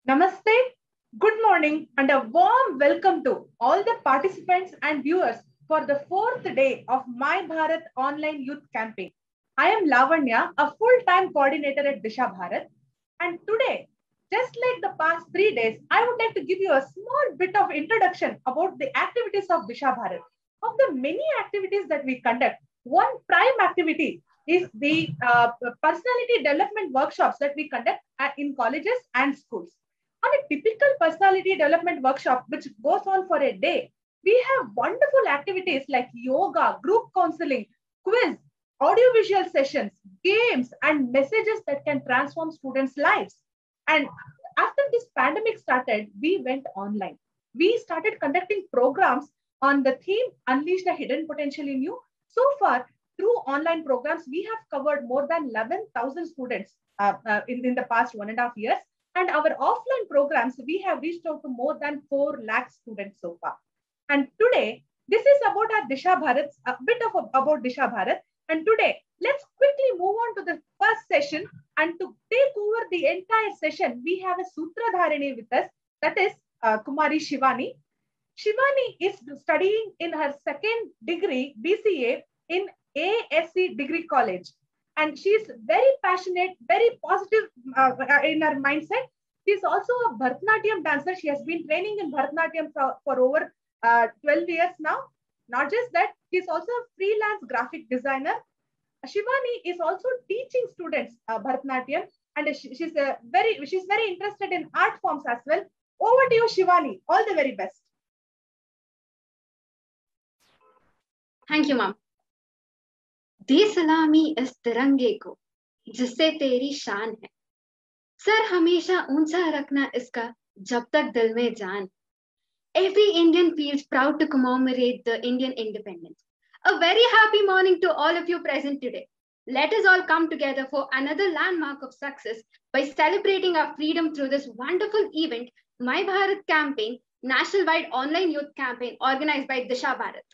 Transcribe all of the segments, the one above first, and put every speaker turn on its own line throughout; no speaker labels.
Namaste, good morning, and a warm welcome to all the participants and viewers for the fourth day of My Bharat Online Youth Campaign. I am Lavanya, a full-time coordinator at Disha Bharat, and today, just like the past 3 days, I would like to give you a small bit of introduction about the activities of Disha Bharat. Of the many activities that we conduct, one prime activity is the personality development workshops that we conduct in colleges and schools. On a typical personality development workshop, which goes on for a day, we have wonderful activities like yoga, group counseling, quiz, audiovisual sessions, games, and messages that can transform students' lives. And after this pandemic started, we went online. We started conducting programs on the theme Unleash the Hidden Potential in You. So far, through online programs, we have covered more than 11,000 students in the past 1.5 years. And our offline programs, we have reached out to more than 4 lakh students so far. And today, this is about our Disha Bharat, a bit of about Disha Bharat. And today, let's quickly move on to the first session. And to take over the entire session, we have a Sutradharini with us, that is Kumari Shivani. Shivani is studying in her second degree, BCA, in ASC Degree College. And she's very passionate, very positive in her mindset. She's also a Bharatanatyam dancer. She has been training in Bharatanatyam for over 12 years now. Not just that, she's also a freelance graphic designer. Shivani is also teaching students Bharatanatyam, and she's very interested in art forms as well. Over to you, Shivani. All the very best.
Thank you, ma'am. दी सलामी इस तिरंगे को जिससे तेरी शान है, sir हमेशा ऊंचा रखना इसका जब तक दिल में जान. Every Indian feels proud to commemorate the Indian independence. A very happy morning to all of you present today. Let us all come together for another landmark of success by celebrating our freedom through this wonderful event, My Bharat Campaign, national-wide online youth campaign organized by Disha Bharat.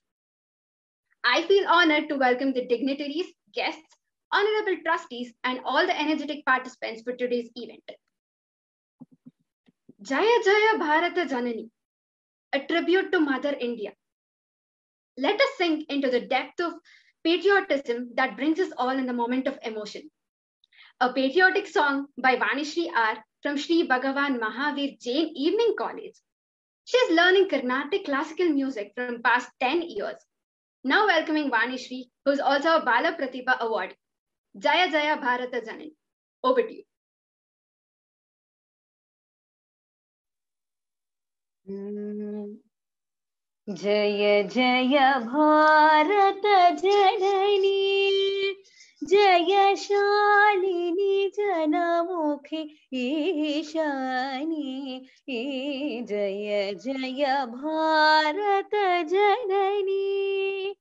I feel honored to welcome the dignitaries, guests, honorable trustees, and all the energetic participants for today's event. Jaya Jaya Bharata Janani, a tribute to Mother India. Let us sink into the depth of patriotism that brings us all in the moment of emotion. A patriotic song by Vanishri R. from Sri Bhagavan Mahavir Jain Evening College. She is learning Carnatic classical music from past 10 years. Now welcoming Vanishri, who is also a Bala Pratibha Award. Jaya Jaya Bharata Janani. Over to you.
जय जय भारत जननी, जय शालिनी जनमुखी ईशानी. जय जय भारत जननी,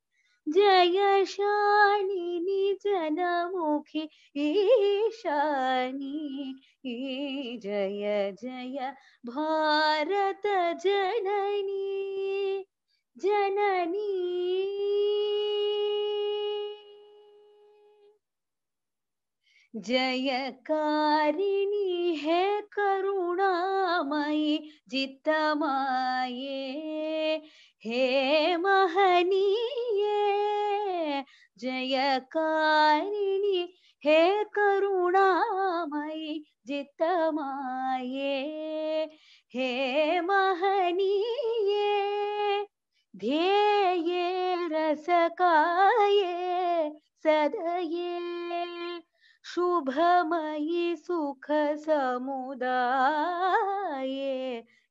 जय शालिनी जनमुखी ईशानी. जय जय भारत जननी, जननी. जयकारिणी है करुणामयी जितमाये, हे महनीये. जयकारिणी है करुणामयी जितमाये, हे महनीये. ध्येये रसकाये सदये, शुभमयी सुख समुदाये.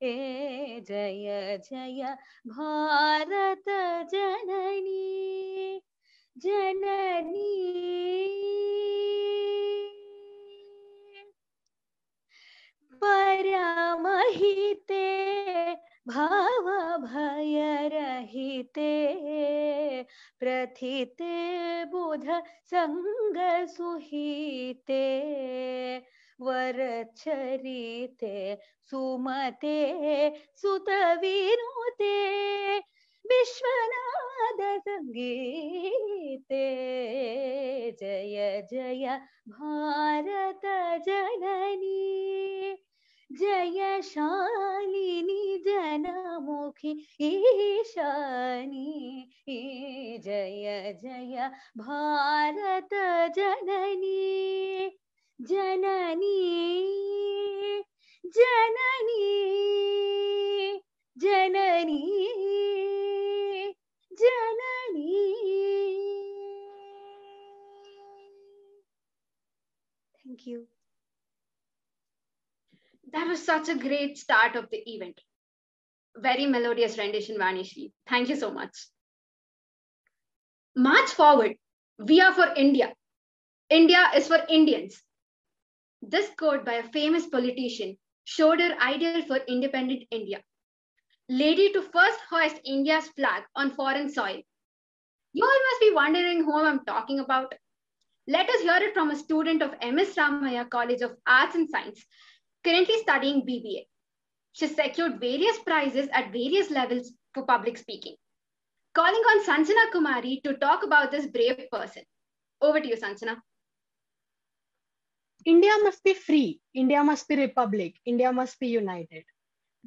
जय जय भारत जननी, जननी. परमहिते भाव भय रहिते, प्रथिते बुध संग सुहिते. वरचरिते सुमते सुत विनुते, विश्वनाथ संगीते. जय जय भारत जननी, जयशालिनी जनमुखी ईशानी जय जय भारत जननी जननी जननी जननी जननी. Thank you.
That was such a great start of the event. Very melodious rendition, Vanishri. Thank you so much. March forward. We are for India. India is for Indians. This quote by a famous politician showed her ideal for independent India. Lady to first hoist India's flag on foreign soil. You all must be wondering whom I'm talking about. Let us hear it from a student of MS Ramaya College of Arts and Science, currently studying BBA. She secured various prizes at various levels for public speaking. Calling on Sanjana Kumari to talk about this brave person. Over to you, Sanjana.
India must be free. India must be republic. India must be united.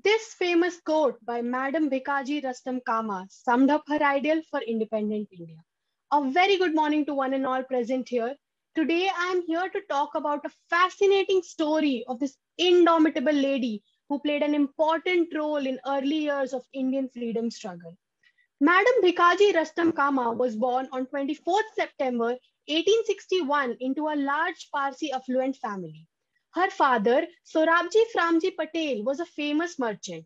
This famous quote by Madam Bhikaji Rastam Kama summed up her ideal for independent India. A very good morning to one and all present here. Today, I am here to talk about a fascinating story of this indomitable lady who played an important role in early years of Indian freedom struggle. Madam Bhikaji Rastam Kama was born on 24th September 1861 into a large Parsi affluent family. Her father, Sorabji Framji Patel, was a famous merchant.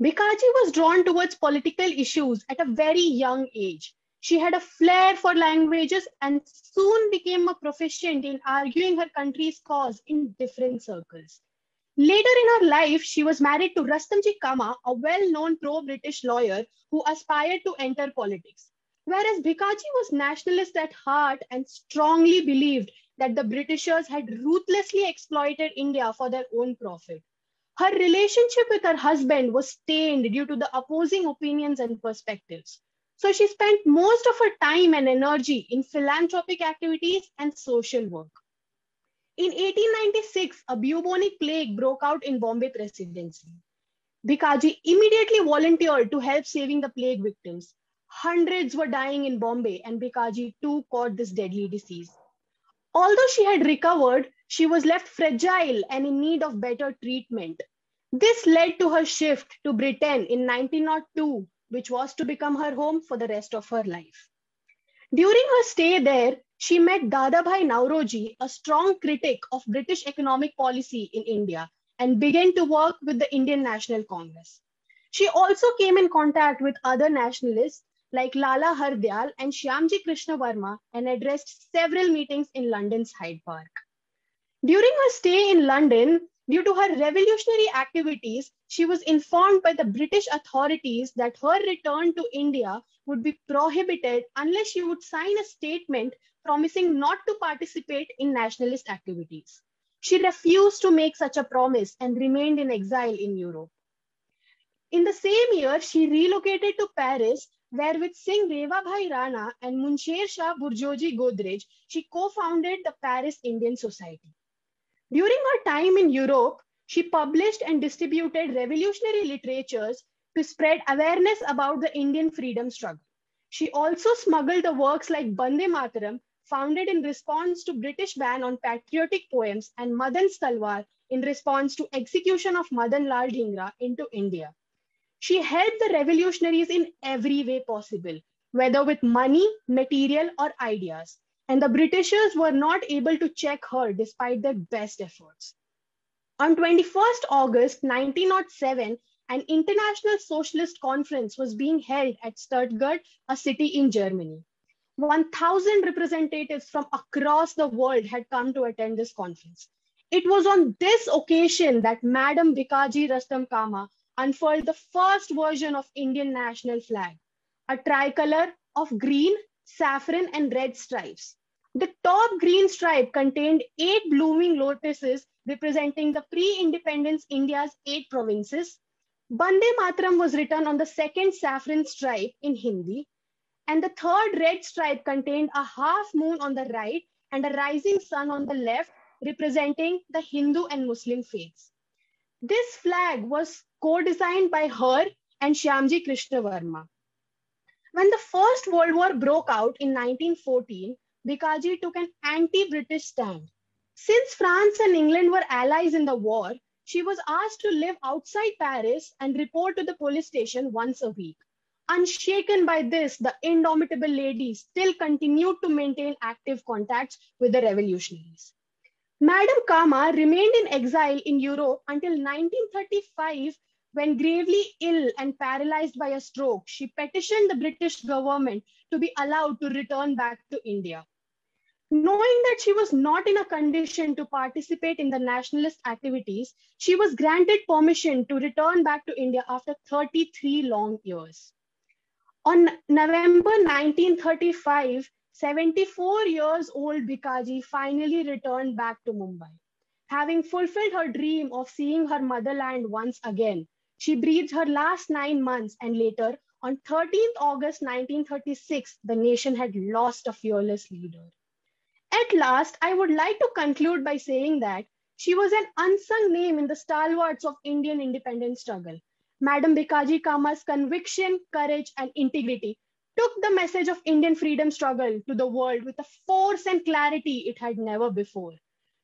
Bhikaji was drawn towards political issues at a very young age. She had a flair for languages and soon became a proficient in arguing her country's cause in different circles. Later in her life, she was married to Rastamji Kama, a well-known pro-British lawyer who aspired to enter politics. Whereas Bhikaji was nationalist at heart and strongly believed that the Britishers had ruthlessly exploited India for their own profit. Her relationship with her husband was stained due to the opposing opinions and perspectives. So she spent most of her time and energy in philanthropic activities and social work. In 1896, a bubonic plague broke out in Bombay Presidency. Bhikaji immediately volunteered to help saving the plague victims. Hundreds were dying in Bombay, and Bhikaji too caught this deadly disease. Although she had recovered, she was left fragile and in need of better treatment. This led to her shift to Britain in 1902, which was to become her home for the rest of her life. During her stay there, she met Dadabhai Nauroji, a strong critic of British economic policy in India, and began to work with the Indian National Congress. She also came in contact with other nationalists like Lala Hardyal and Shyamji Krishna Varma and addressed several meetings in London's Hyde Park. During her stay in London, due to her revolutionary activities, she was informed by the British authorities that her return to India would be prohibited unless she would sign a statement promising not to participate in nationalist activities. She refused to make such a promise and remained in exile in Europe. In the same year, she relocated to Paris, where with Singh Revabhai Rana and Munsher Shah Burjoji Godrej, she co-founded the Paris Indian Society. During her time in Europe, she published and distributed revolutionary literatures to spread awareness about the Indian freedom struggle. She also smuggled the works like Bande Mataram, founded in response to British ban on patriotic poems, and Madan's Talwar in response to execution of Madan Lal Dhingra into India. She helped the revolutionaries in every way possible, whether with money, material, or ideas. And the Britishers were not able to check her despite their best efforts. On 21st August 1907, an international socialist conference was being held at Stuttgart, a city in Germany. 1,000 representatives from across the world had come to attend this conference. It was on this occasion that Madam Bhikaji Rastam Kama unfurled the first version of Indian national flag, a tricolor of green, saffron, and red stripes. The top green stripe contained 8 blooming lotuses representing the pre-independence India's 8 provinces. Bande Mataram was written on the second saffron stripe in Hindi, and the third red stripe contained a half moon on the right and a rising sun on the left, representing the Hindu and Muslim faiths. This flag was co-designed by her and Shyamji Krishna Verma. When the First World War broke out in 1914, Bikaji took an anti-British stand. Since France and England were allies in the war, she was asked to live outside Paris and report to the police station once a week. Unshaken by this, the indomitable lady still continued to maintain active contacts with the revolutionaries. Madame Kama remained in exile in Europe until 1935, when gravely ill and paralyzed by a stroke, she petitioned the British government to be allowed to return back to India. Knowing that she was not in a condition to participate in the nationalist activities, she was granted permission to return back to India after 33 long years. On November 1935, 74 years old Bikaji finally returned back to Mumbai. Having fulfilled her dream of seeing her motherland once again, she breathed her last 9 months, and later, on 13th August 1936, the nation had lost a fearless leader. At last, I would like to conclude by saying that she was an unsung name in the stalwarts of Indian independence struggle. Madam Bikaji Kama's conviction, courage, and integrity took the message of Indian freedom struggle to the world with a force and clarity it had never before.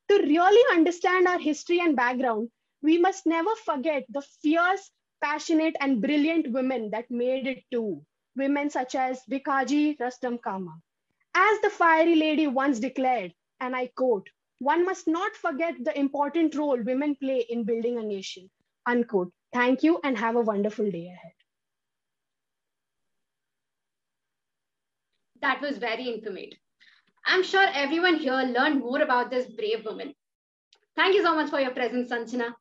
To really understand our history and background, we must never forget the fierce, passionate, and brilliant women that made it too. Women such as Bikaji Rustam Kama. As the fiery lady once declared, and I quote, "One must not forget the important role women play in building a nation," unquote. Thank you and have a wonderful day ahead.
That was very informative. I'm sure everyone here learned more about this brave woman. Thank you so much for your presence, Sanjana.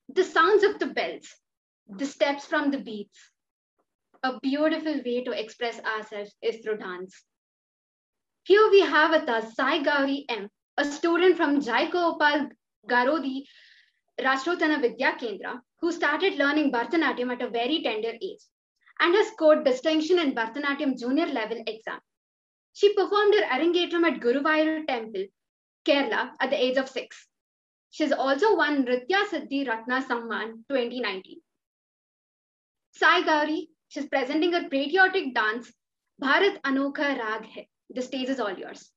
The sounds of the bells, the steps from the beats. A beautiful way to express ourselves is through dance. Here we have with us Sai Gauri M, a student from Jai Gopal Garodi Rashtrotana Vidya Kendra, who started learning Bharatanatyam at a very tender age and has scored distinction in Bharatanatyam junior level exam. She performed her Arangetram at Guruvayur Temple, Kerala at the age of 6. She's also won Nritya Siddhi Ratna Samman 2019. Sai Gauri, she's presenting her patriotic dance, Bharat Anokha Rag Hai. The stage is all yours.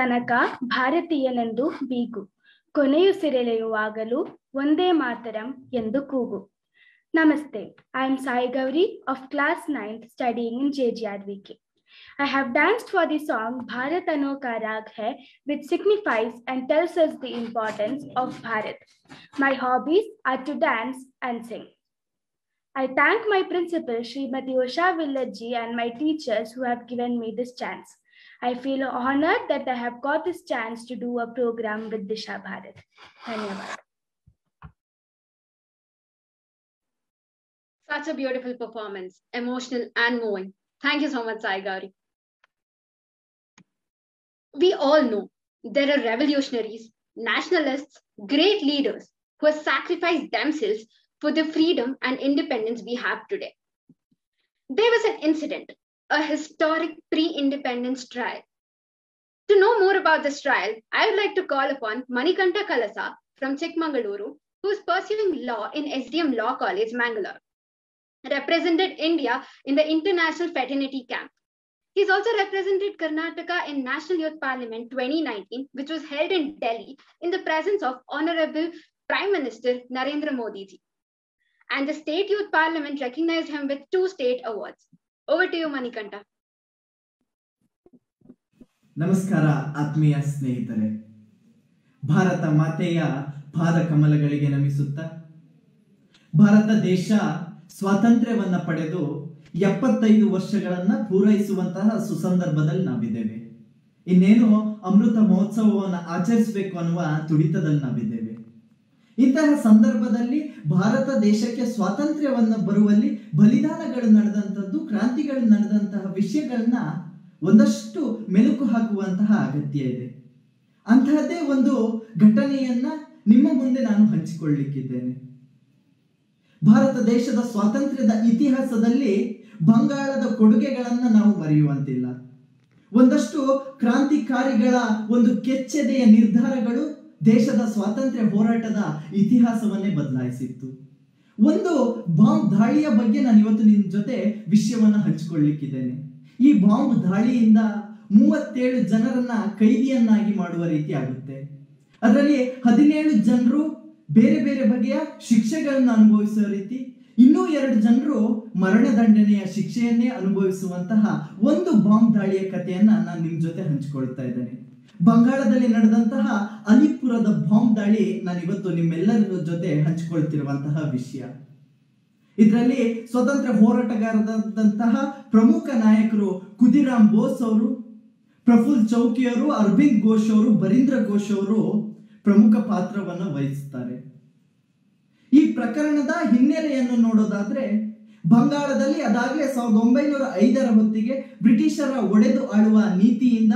ತನಕ ಭಾರತೀಯನೆಂದು ಬೀಗು, ಕೊನೆಯುಸಿರೆಳೆಯುವಾಗಲೂ ಒಂದೇ ಮಾತರಂ ಎಂದು ಕೂಗು. Namaste, I am Sai Gauri of class 9th studying in JGRVK. I have danced for the song Bharat Anoka Rag Hai, which signifies and tells us the importance of Bharat. My hobbies are to dance and sing. I thank my principal Srimati Usha Villaji and my teachers who have given me this chance. I feel honored that I have got this chance to do a program with Disha Bharat. Dhanyavad.
Such a beautiful performance, emotional and moving. Thank you so much, Sai Gauri. We all know there are revolutionaries, nationalists, great leaders who have sacrificed themselves for the freedom and independence we have today. There was an incident, a historic pre-independence trial. To know more about this trial, I would like to call upon Manikanta Kalasa from Chikmagaluru, who is pursuing law in SDM Law College, Mangalore. Represented India in the International Fraternity Camp. He's also represented Karnataka in National Youth Parliament 2019, which was held in Delhi in the presence of Honorable Prime Minister Narendra Modi ji. And the State Youth Parliament recognized him with 2 state awards. Over to you, Manikanta.
ನಮಸ್ಕಾರ ಆತ್ಮೀಯ ಸ್ನೇಹಿತರೆ, ಭಾರತ ಮಾತೆಯ ಪಾದ ಕಮಲಗಳಿಗೆ ನಮಿಸುತ್ತಾ, ಭಾರತ ದೇಶ ಸ್ವಾತಂತ್ರ್ಯವನ್ನ ಪಡೆದು 75 ವರ್ಷಗಳನ್ನ ಪೂರೈಸುವಂತಹ ಸುಸಂದರ್ಭದಲ್ಲಿ ನಾವಿದ್ದೇವೆ. ಇನ್ನೇನು ಅಮೃತ ಮಹೋತ್ಸವವನ್ನು ಆಚರಿಸಬೇಕು ಅನ್ನುವ ತುಡಿತದಲ್ಲಿ ನಾವಿದ್ದೇವೆ. ಇಂತಹ ಸಂದರ್ಭದಲ್ಲಿ ಭಾರತ ದೇಶಕ್ಕೆ ಸ್ವಾತಂತ್ರ್ಯವನ್ನ ಬರುವಲ್ಲಿ ಬಲಿದಾನಗಳು ನಡೆದಂಥದ್ದು, ಕ್ರಾಂತಿಗಳು ನಡೆದಂತಹ ವಿಷಯಗಳನ್ನ ಒಂದಷ್ಟು ಮೆಲುಕು ಹಾಕುವಂತಹ ಅಗತ್ಯ ಇದೆ. ಅಂತಹದ್ದೇ ಒಂದು ಘಟನೆಯನ್ನ ನಿಮ್ಮ ಮುಂದೆ ನಾನು ಹಂಚಿಕೊಳ್ಳಲಿಕ್ಕಿದ್ದೇನೆ. ಭಾರತ ದೇಶದ ಸ್ವಾತಂತ್ರ್ಯದ ಇತಿಹಾಸದಲ್ಲಿ ಬಂಗಾಳದ ಕೊಡುಗೆಗಳನ್ನ ನಾವು ಮರೆಯುವಂತಿಲ್ಲ. ಒಂದಷ್ಟು ಕ್ರಾಂತಿಕಾರಿಗಳ ಒಂದು ಕೆಚ್ಚೆದೆಯ ನಿರ್ಧಾರಗಳು ದೇಶದ ಸ್ವಾತಂತ್ರ್ಯ ಹೋರಾಟದ ಇತಿಹಾಸವನ್ನೇ ಬದಲಾಯಿಸಿತ್ತು. ಒಂದು ಬಾಂಬ್ ದಾಳಿಯ ಬಗ್ಗೆ ನಾನು ಇವತ್ತು ನಿಮ್ಮ ಜೊತೆ ವಿಷಯವನ್ನ ಹಂಚಿಕೊಳ್ಳಲಿಕ್ಕಿದ್ದೇನೆ. ಈ ಬಾಂಬ್ ದಾಳಿಯಿಂದ 37 ಜನರನ್ನ ಕೈದಿಯನ್ನಾಗಿ ಮಾಡುವ ರೀತಿ ಆಗುತ್ತೆ. ಅದರಲ್ಲಿ 17 ಜನರು ಬೇರೆ ಬೇರೆ ಬಗೆಯ ಶಿಕ್ಷೆಗಳನ್ನು ಅನುಭವಿಸುವ ರೀತಿ, ಇನ್ನೂ 2 ಜನರು ಮರಣದಂಡನೆಯ ಶಿಕ್ಷೆಯನ್ನೇ ಅನುಭವಿಸುವಂತಹ ಒಂದು ಬಾಂಬ್ ದಾಳಿಯ ಕಥೆಯನ್ನ ನಾನು ನಿಮ್ ಜೊತೆ ಹಂಚಿಕೊಳ್ತಾ ಇದ್ದೇನೆ. ಬಂಗಾಳದಲ್ಲಿ ನಡೆದಂತಹ ಅಲಿಪುರದ ಬಾಂಬ್ ದಾಳಿ ನಾನು ಇವತ್ತು ನಿಮ್ಮೆಲ್ಲರ ಜೊತೆ ಹಂಚಿಕೊಳ್ತಿರುವಂತಹ ವಿಷಯ. ಇದರಲ್ಲಿ ಸ್ವತಂತ್ರ ಹೋರಾಟಗಾರರಾದಂತಹ ಪ್ರಮುಖ ನಾಯಕರು ಖುದಿರಾಮ್ ಬೋಸ್ ಅವರು, ಪ್ರಫುಲ್ ಚೌಕಿ ಅವರು, ಅರವಿಂದ್ ಘೋಷ್ ಅವರು, ಬರೀಂದ್ರ ಘೋಷ್ ಅವರು ಪ್ರಮುಖ ಪಾತ್ರವನ್ನು ವಹಿಸುತ್ತಾರೆ. ಈ ಪ್ರಕರಣದ ಹಿನ್ನೆಲೆಯನ್ನು ನೋಡೋದಾದ್ರೆ, ಬಂಗಾಳದಲ್ಲಿ ಅದಾಗಲೇ 1905ರ ಹೊತ್ತಿಗೆ ಬ್ರಿಟಿಷರ ಒಡೆದು ಆಳುವ ನೀತಿಯಿಂದ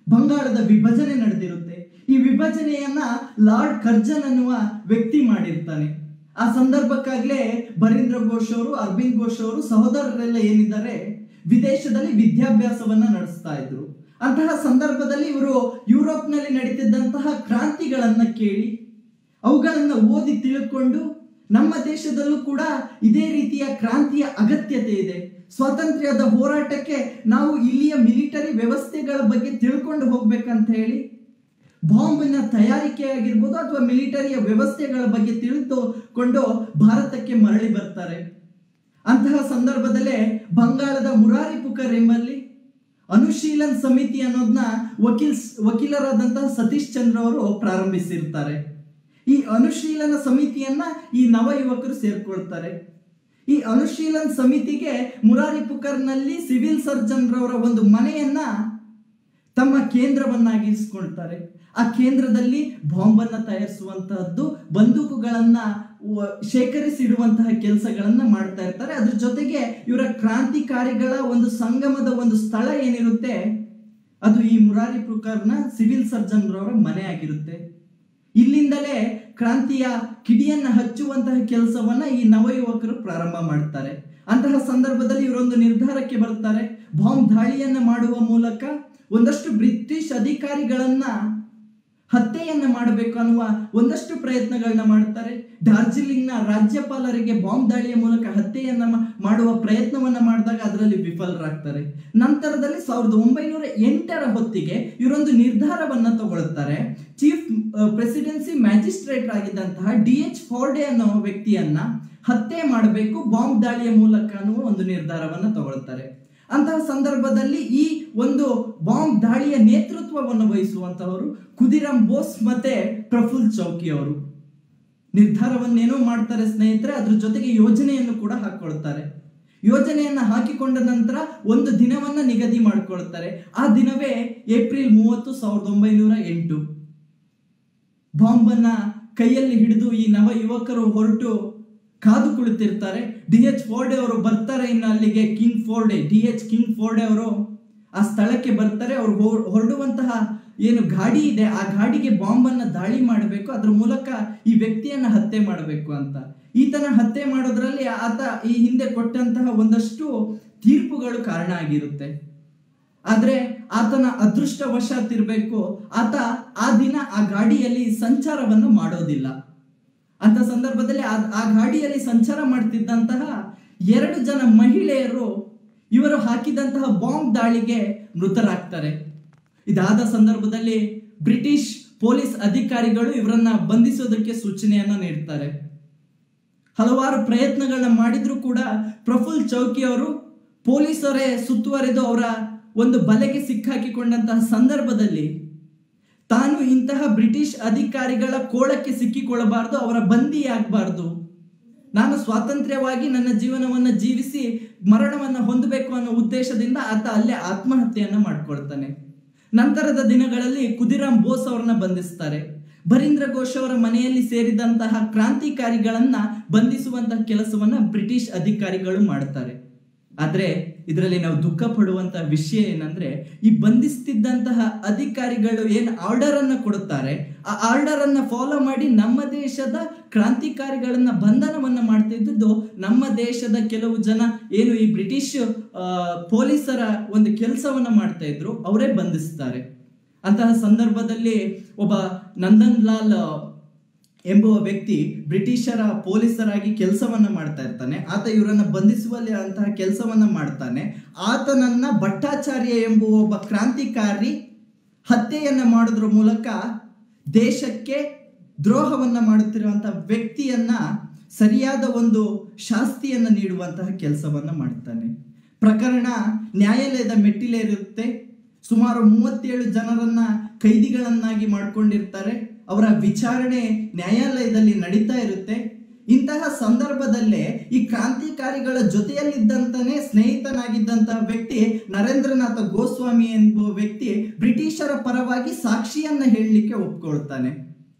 ಬಂಗಾಳದ ವಿಭಜನೆ ನಡೆದಿರುತ್ತೆ. ಈ ವಿಭಜನೆಯನ್ನ ಲಾರ್ಡ್ ಕರ್ಜನ್ ಅನ್ನುವ ವ್ಯಕ್ತಿ ಮಾಡಿರ್ತಾನೆ. ಆ ಸಂದರ್ಭಕ್ಕಾಗಲೇ ಬರೀಂದ್ರ ಘೋಷ್ ಅವರು, ಅರವಿಂದ್ ಘೋಷ್ ಅವರು ಸಹೋದರರೆಲ್ಲ ಏನಿದ್ದಾರೆ ವಿದೇಶದಲ್ಲಿ ವಿದ್ಯಾಭ್ಯಾಸವನ್ನ ನಡೆಸ್ತಾ ಇದ್ರು. ಅಂತಹ ಸಂದರ್ಭದಲ್ಲಿ ಇವರು ಯುರೋಪ್ನಲ್ಲಿ ನಡೀತಿದ್ದಂತಹ ಕ್ರಾಂತಿಗಳನ್ನ ಕೇಳಿ ಅವುಗಳನ್ನ ಓದಿ ತಿಳ್ಕೊಂಡು ನಮ್ಮ ದೇಶದಲ್ಲೂ ಕೂಡ ಇದೇ ರೀತಿಯ ಕ್ರಾಂತಿಯ ಅಗತ್ಯತೆ ಇದೆ, ಸ್ವಾತಂತ್ರ್ಯದ ಹೋರಾಟಕ್ಕೆ ನಾವು ಇಲ್ಲಿಯ ಮಿಲಿಟರಿ ವ್ಯವಸ್ಥೆಗಳ ಬಗ್ಗೆ ತಿಳ್ಕೊಂಡು ಹೋಗ್ಬೇಕಂತ ಹೇಳಿ ಬಾಂಬಿನ ತಯಾರಿಕೆ ಆಗಿರ್ಬೋದು ಅಥವಾ ಮಿಲಿಟರಿಯ ವ್ಯವಸ್ಥೆಗಳ ಬಗ್ಗೆ ತಿಳಿದುಕೊಂಡು ಭಾರತಕ್ಕೆ ಮರಳಿ ಬರ್ತಾರೆ. ಅಂತಹ ಸಂದರ್ಭದಲ್ಲೇ ಬಂಗಾಳದ ಮುರಾರಿ ಪುಕರ್ ಎಂಬಲ್ಲಿ ಅನುಶೀಲನ್ ಸಮಿತಿ ಅನ್ನೋದನ್ನ ವಕೀಲರಾದಂತಹ ಸತೀಶ್ ಚಂದ್ರ ಅವರು ಪ್ರಾರಂಭಿಸಿರ್ತಾರೆ. ಈ ಅನುಶೀಲನ ಸಮಿತಿಯನ್ನ ಈ ನವ ಯುವಕರು ಸೇರ್ಕೊಳ್ತಾರೆ. ಈ ಅನುಶೀಲನ್ ಸಮಿತಿಗೆ ಮುರಾರಿ ಪುಕರ್ನಲ್ಲಿ ಸಿವಿಲ್ ಸರ್ಜನ್ ರವರ ಒಂದು ಮನೆಯನ್ನ ತಮ್ಮ ಕೇಂದ್ರವನ್ನಾಗಿರಿಸಿಕೊಳ್ತಾರೆ. ಆ ಕೇಂದ್ರದಲ್ಲಿ ಬಾಂಬನ್ನ ತಯಾರಿಸುವಂತಹದ್ದು, ಬಂದೂಕುಗಳನ್ನ ಶೇಖರಿಸಿಡುವಂತಹ ಕೆಲಸಗಳನ್ನ ಮಾಡ್ತಾ ಇರ್ತಾರೆ. ಅದ್ರ ಜೊತೆಗೆ ಇವರ ಕ್ರಾಂತಿಕಾರಿಗಳ ಒಂದು ಸಂಗಮದ ಒಂದು ಸ್ಥಳ ಏನಿರುತ್ತೆ ಅದು ಈ ಮುರಾರಿ ಪುಕರ್ನ ಸಿವಿಲ್ ಸರ್ಜನ್ ರವರ ಮನೆ ಆಗಿರುತ್ತೆ. ಇಲ್ಲಿಂದಲೇ ಕ್ರಾಂತಿಯ ಕಿಡಿಯನ್ನ ಹಚ್ಚುವಂತಹ ಕೆಲಸವನ್ನ ಈ ನವಯುವಕರು ಪ್ರಾರಂಭ ಮಾಡ್ತಾರೆ. ಅಂತಹ ಸಂದರ್ಭದಲ್ಲಿ ಇವರೊಂದು ನಿರ್ಧಾರಕ್ಕೆ ಬರ್ತಾರೆ. ಬಾಂಬ್ ದಾಳಿಯನ್ನ ಮಾಡುವ ಮೂಲಕ ಒಂದಷ್ಟು ಬ್ರಿಟಿಷ್ ಅಧಿಕಾರಿಗಳನ್ನ ಹತ್ಯೆಯನ್ನ ಮಾಡಬೇಕು ಅನ್ನುವ ಒಂದಷ್ಟು ಪ್ರಯತ್ನಗಳನ್ನ ಮಾಡ್ತಾರೆ. ಡಾರ್ಜಿಲಿಂಗ್ನ ರಾಜ್ಯಪಾಲರಿಗೆ ಬಾಂಬ್ ದಾಳಿಯ ಮೂಲಕ ಹತ್ಯೆಯನ್ನ ಮಾಡುವ ಪ್ರಯತ್ನವನ್ನ ಮಾಡಿದಾಗ ಅದರಲ್ಲಿ ವಿಫಲರಾಗ್ತಾರೆ. ನಂತರದಲ್ಲಿ 1908ರ ಹೊತ್ತಿಗೆ ಇವರೊಂದು ನಿರ್ಧಾರವನ್ನ ತಗೊಳ್ತಾರೆ. ಚೀಫ್ ಪ್ರೆಸಿಡೆನ್ಸಿ ಮ್ಯಾಜಿಸ್ಟ್ರೇಟ್ ಆಗಿದ್ದಂತಹ DH ಫೋರ್ಡೆ ಅನ್ನೋ ವ್ಯಕ್ತಿಯನ್ನ ಹತ್ಯೆ ಮಾಡಬೇಕು ಬಾಂಬ್ ದಾಳಿಯ ಮೂಲಕ ಅನ್ನುವ ಒಂದು ನಿರ್ಧಾರವನ್ನ ತಗೊಳ್ತಾರೆ. ಅಂತಹ ಸಂದರ್ಭದಲ್ಲಿ ಈ ಒಂದು ಬಾಂಬ್ ದಾಳಿಯ ನೇತೃತ್ವವನ್ನು ವಹಿಸುವಂತವರು ಖುದಿರಾಮ್ ಬೋಸ್ ಮತ್ತೆ ಪ್ರಫುಲ್ ಚೌಕಿ ಅವರು. ನಿರ್ಧಾರವನ್ನೇನೋ ಮಾಡ್ತಾರೆ ಸ್ನೇಹಿತರೆ, ಅದ್ರ ಜೊತೆಗೆ ಯೋಜನೆಯನ್ನು ಕೂಡ ಹಾಕೊಳ್ತಾರೆ. ಯೋಜನೆಯನ್ನ ಹಾಕಿಕೊಂಡ ನಂತರ ಒಂದು ದಿನವನ್ನ ನಿಗದಿ ಮಾಡಿಕೊಳ್ತಾರೆ. ಆ ದಿನವೇ ಏಪ್ರಿಲ್ 30, 1908. ಬಾಂಬನ್ನ ಕೈಯಲ್ಲಿ ಹಿಡಿದು ಈ ನವ ಯುವಕರು ಹೊರಟು ಕಾದು ಕುಳಿತಿರ್ತಾರೆ. DH ಫೋರ್ಡೆ ಅವರು ಬರ್ತಾರೆ. ಇನ್ನು ಅಲ್ಲಿಗೆ DH ಕಿಂಗ್ ಫೋರ್ಡೆ ಅವರು ಆ ಸ್ಥಳಕ್ಕೆ ಬರ್ತಾರೆ. ಅವರು ಹೊರಡುವಂತಹ ಏನು ಗಾಡಿ ಇದೆ ಆ ಗಾಡಿಗೆ ಬಾಂಬನ್ನ ದಾಳಿ ಮಾಡಬೇಕು, ಅದ್ರ ಮೂಲಕ ಈ ವ್ಯಕ್ತಿಯನ್ನ ಹತ್ಯೆ ಮಾಡಬೇಕು ಅಂತ. ಈತನ ಹತ್ಯೆ ಮಾಡೋದ್ರಲ್ಲಿ ಆತ ಈ ಹಿಂದೆ ಕೊಟ್ಟಂತಹ ಒಂದಷ್ಟು ತೀರ್ಪುಗಳು ಕಾರಣ ಆಗಿರುತ್ತೆ. ಆದ್ರೆ ಆತನ ಅದೃಷ್ಟವಶಾತ್ ಇರಬೇಕು, ಆತ ಆ ದಿನ ಆ ಗಾಡಿಯಲ್ಲಿ ಸಂಚಾರವನ್ನು ಮಾಡೋದಿಲ್ಲ. ಅಂತ ಸಂದರ್ಭದಲ್ಲಿ ಆ ಗಾಡಿಯಲ್ಲಿ ಸಂಚಾರ ಮಾಡ್ತಿದ್ದಂತಹ 2 ಜನ ಮಹಿಳೆಯರು ಇವರು ಹಾಕಿದಂತಹ ಬಾಂಬ್ ದಾಳಿಗೆ ಮೃತರಾಗ್ತಾರೆ. ಇದಾದ ಸಂದರ್ಭದಲ್ಲಿ ಬ್ರಿಟಿಷ್ ಪೊಲೀಸ್ ಅಧಿಕಾರಿಗಳು ಇವರನ್ನ ಬಂಧಿಸೋದಕ್ಕೆ ಸೂಚನೆಯನ್ನ ನೀಡ್ತಾರೆ. ಹಲವಾರು ಪ್ರಯತ್ನಗಳನ್ನ ಮಾಡಿದ್ರು ಕೂಡ ಪ್ರಫುಲ್ ಚೌಕಿ ಅವರು ಪೊಲೀಸರೇ ಸುತ್ತುವರೆದು ಅವರ ಒಂದು ಬಲೆಗೆ ಸಿಕ್ಕಾಕಿಕೊಂಡಂತಹ ಸಂದರ್ಭದಲ್ಲಿ ತಾನು ಇಂತಹ ಬ್ರಿಟಿಷ್ ಅಧಿಕಾರಿಗಳ ಕೋಳಕ್ಕೆ ಸಿಕ್ಕಿಕೊಳ್ಳಬಾರದು, ಅವರ ಬಂದಿಯಾಗಬಾರದು, ನಾನು ಸ್ವಾತಂತ್ರ್ಯವಾಗಿ ನನ್ನ ಜೀವನವನ್ನು ಜೀವಿಸಿ ಮರಣವನ್ನು ಹೊಂದಬೇಕು ಅನ್ನೋ ಉದ್ದೇಶದಿಂದ ಆತ ಅಲ್ಲೇ ಆತ್ಮಹತ್ಯೆಯನ್ನ ಮಾಡ್ಕೊಳ್ತಾನೆ. ನಂತರದ ದಿನಗಳಲ್ಲಿ ಖುದಿರಾಮ್ ಬೋಸ್ ಅವರನ್ನ ಬಂಧಿಸ್ತಾರೆ. ಬರೀಂದ್ರ ಘೋಷ್ ಅವರ ಮನೆಯಲ್ಲಿ ಸೇರಿದಂತಹ ಕ್ರಾಂತಿಕಾರಿಗಳನ್ನ ಬಂಧಿಸುವಂತಹ ಕೆಲಸವನ್ನ ಬ್ರಿಟಿಷ್ ಅಧಿಕಾರಿಗಳು ಮಾಡ್ತಾರೆ. ಆದ್ರೆ ಇದರಲ್ಲಿ ನಾವು ದುಃಖ ಪಡುವಂತಹ ವಿಷಯ ಏನಂದ್ರೆ, ಈ ಬಂಧಿಸ್ತಿದ್ದಂತಹ ಅಧಿಕಾರಿಗಳು ಏನ್ ಆರ್ಡರ್ ಅನ್ನ ಕೊಡುತ್ತಾರೆ ಆ ಆರ್ಡರ್ ಅನ್ನ ಫಾಲೋ ಮಾಡಿ ನಮ್ಮ ದೇಶದ ಕ್ರಾಂತಿಕಾರಿಗಳನ್ನ ಬಂಧನವನ್ನ ಮಾಡ್ತಿದ್ದು ನಮ್ಮ ದೇಶದ ಕೆಲವು ಜನ ಏನು ಈ ಬ್ರಿಟಿಷ್ ಪೊಲೀಸರ ಒಂದು ಕೆಲಸವನ್ನ ಮಾಡ್ತಾ ಇದ್ರು ಅವರೇ ಬಂಧಿಸ್ತಾರೆ. ಅಂತಹ ಸಂದರ್ಭದಲ್ಲಿ ಒಬ್ಬ ನಂದನ್ ಲಾಲ್ ಎಂಬುವ ವ್ಯಕ್ತಿ ಬ್ರಿಟಿಷರ ಪೊಲೀಸರಾಗಿ ಕೆಲಸವನ್ನ ಮಾಡ್ತಾ ಇರ್ತಾನೆ. ಆತ ಇವರನ್ನ ಬಂಧಿಸುವಲ್ಲಿ ಅಂತಹ ಕೆಲಸವನ್ನ ಮಾಡ್ತಾನೆ. ಆತನನ್ನ ಭಟ್ಟಾಚಾರ್ಯ ಎಂಬುವ ಒಬ್ಬ ಕ್ರಾಂತಿಕಾರಿ ಹತ್ಯೆಯನ್ನ ಮಾಡೋದ್ರ ಮೂಲಕ ದೇಶಕ್ಕೆ ದ್ರೋಹವನ್ನ ಮಾಡುತ್ತಿರುವಂತಹ ವ್ಯಕ್ತಿಯನ್ನ ಸರಿಯಾದ ಒಂದು ಶಾಸ್ತಿಯನ್ನ ನೀಡುವಂತಹ ಕೆಲಸವನ್ನ ಮಾಡ್ತಾನೆ. ಪ್ರಕರಣ ನ್ಯಾಯಾಲಯದ ಮೆಟ್ಟಿಲೇರುತ್ತೆ. ಸುಮಾರು 37 ಜನರನ್ನ ಕೈದಿಗಳನ್ನಾಗಿ ಮಾಡ್ಕೊಂಡಿರ್ತಾರೆ. ಅವರ ವಿಚಾರಣೆ ನ್ಯಾಯಾಲಯದಲ್ಲಿ ನಡೀತಾ ಇರುತ್ತೆ. ಇಂತಹ ಸಂದರ್ಭದಲ್ಲೇ ಈ ಕ್ರಾಂತಿಕಾರಿಗಳ ಜೊತೆಯಲ್ಲಿದ್ದಂತಾನೆ ಸ್ನೇಹಿತನಾಗಿದ್ದಂತಹ ವ್ಯಕ್ತಿ ನರೇಂದ್ರನಾಥ ಗೋಸ್ವಾಮಿ ಎಂಬುವ ವ್ಯಕ್ತಿ ಬ್ರಿಟಿಷರ ಪರವಾಗಿ ಸಾಕ್ಷಿಯನ್ನ ಹೇಳಲಿಕ್ಕೆ ಒಪ್ಕೊಳ್ತಾನೆ.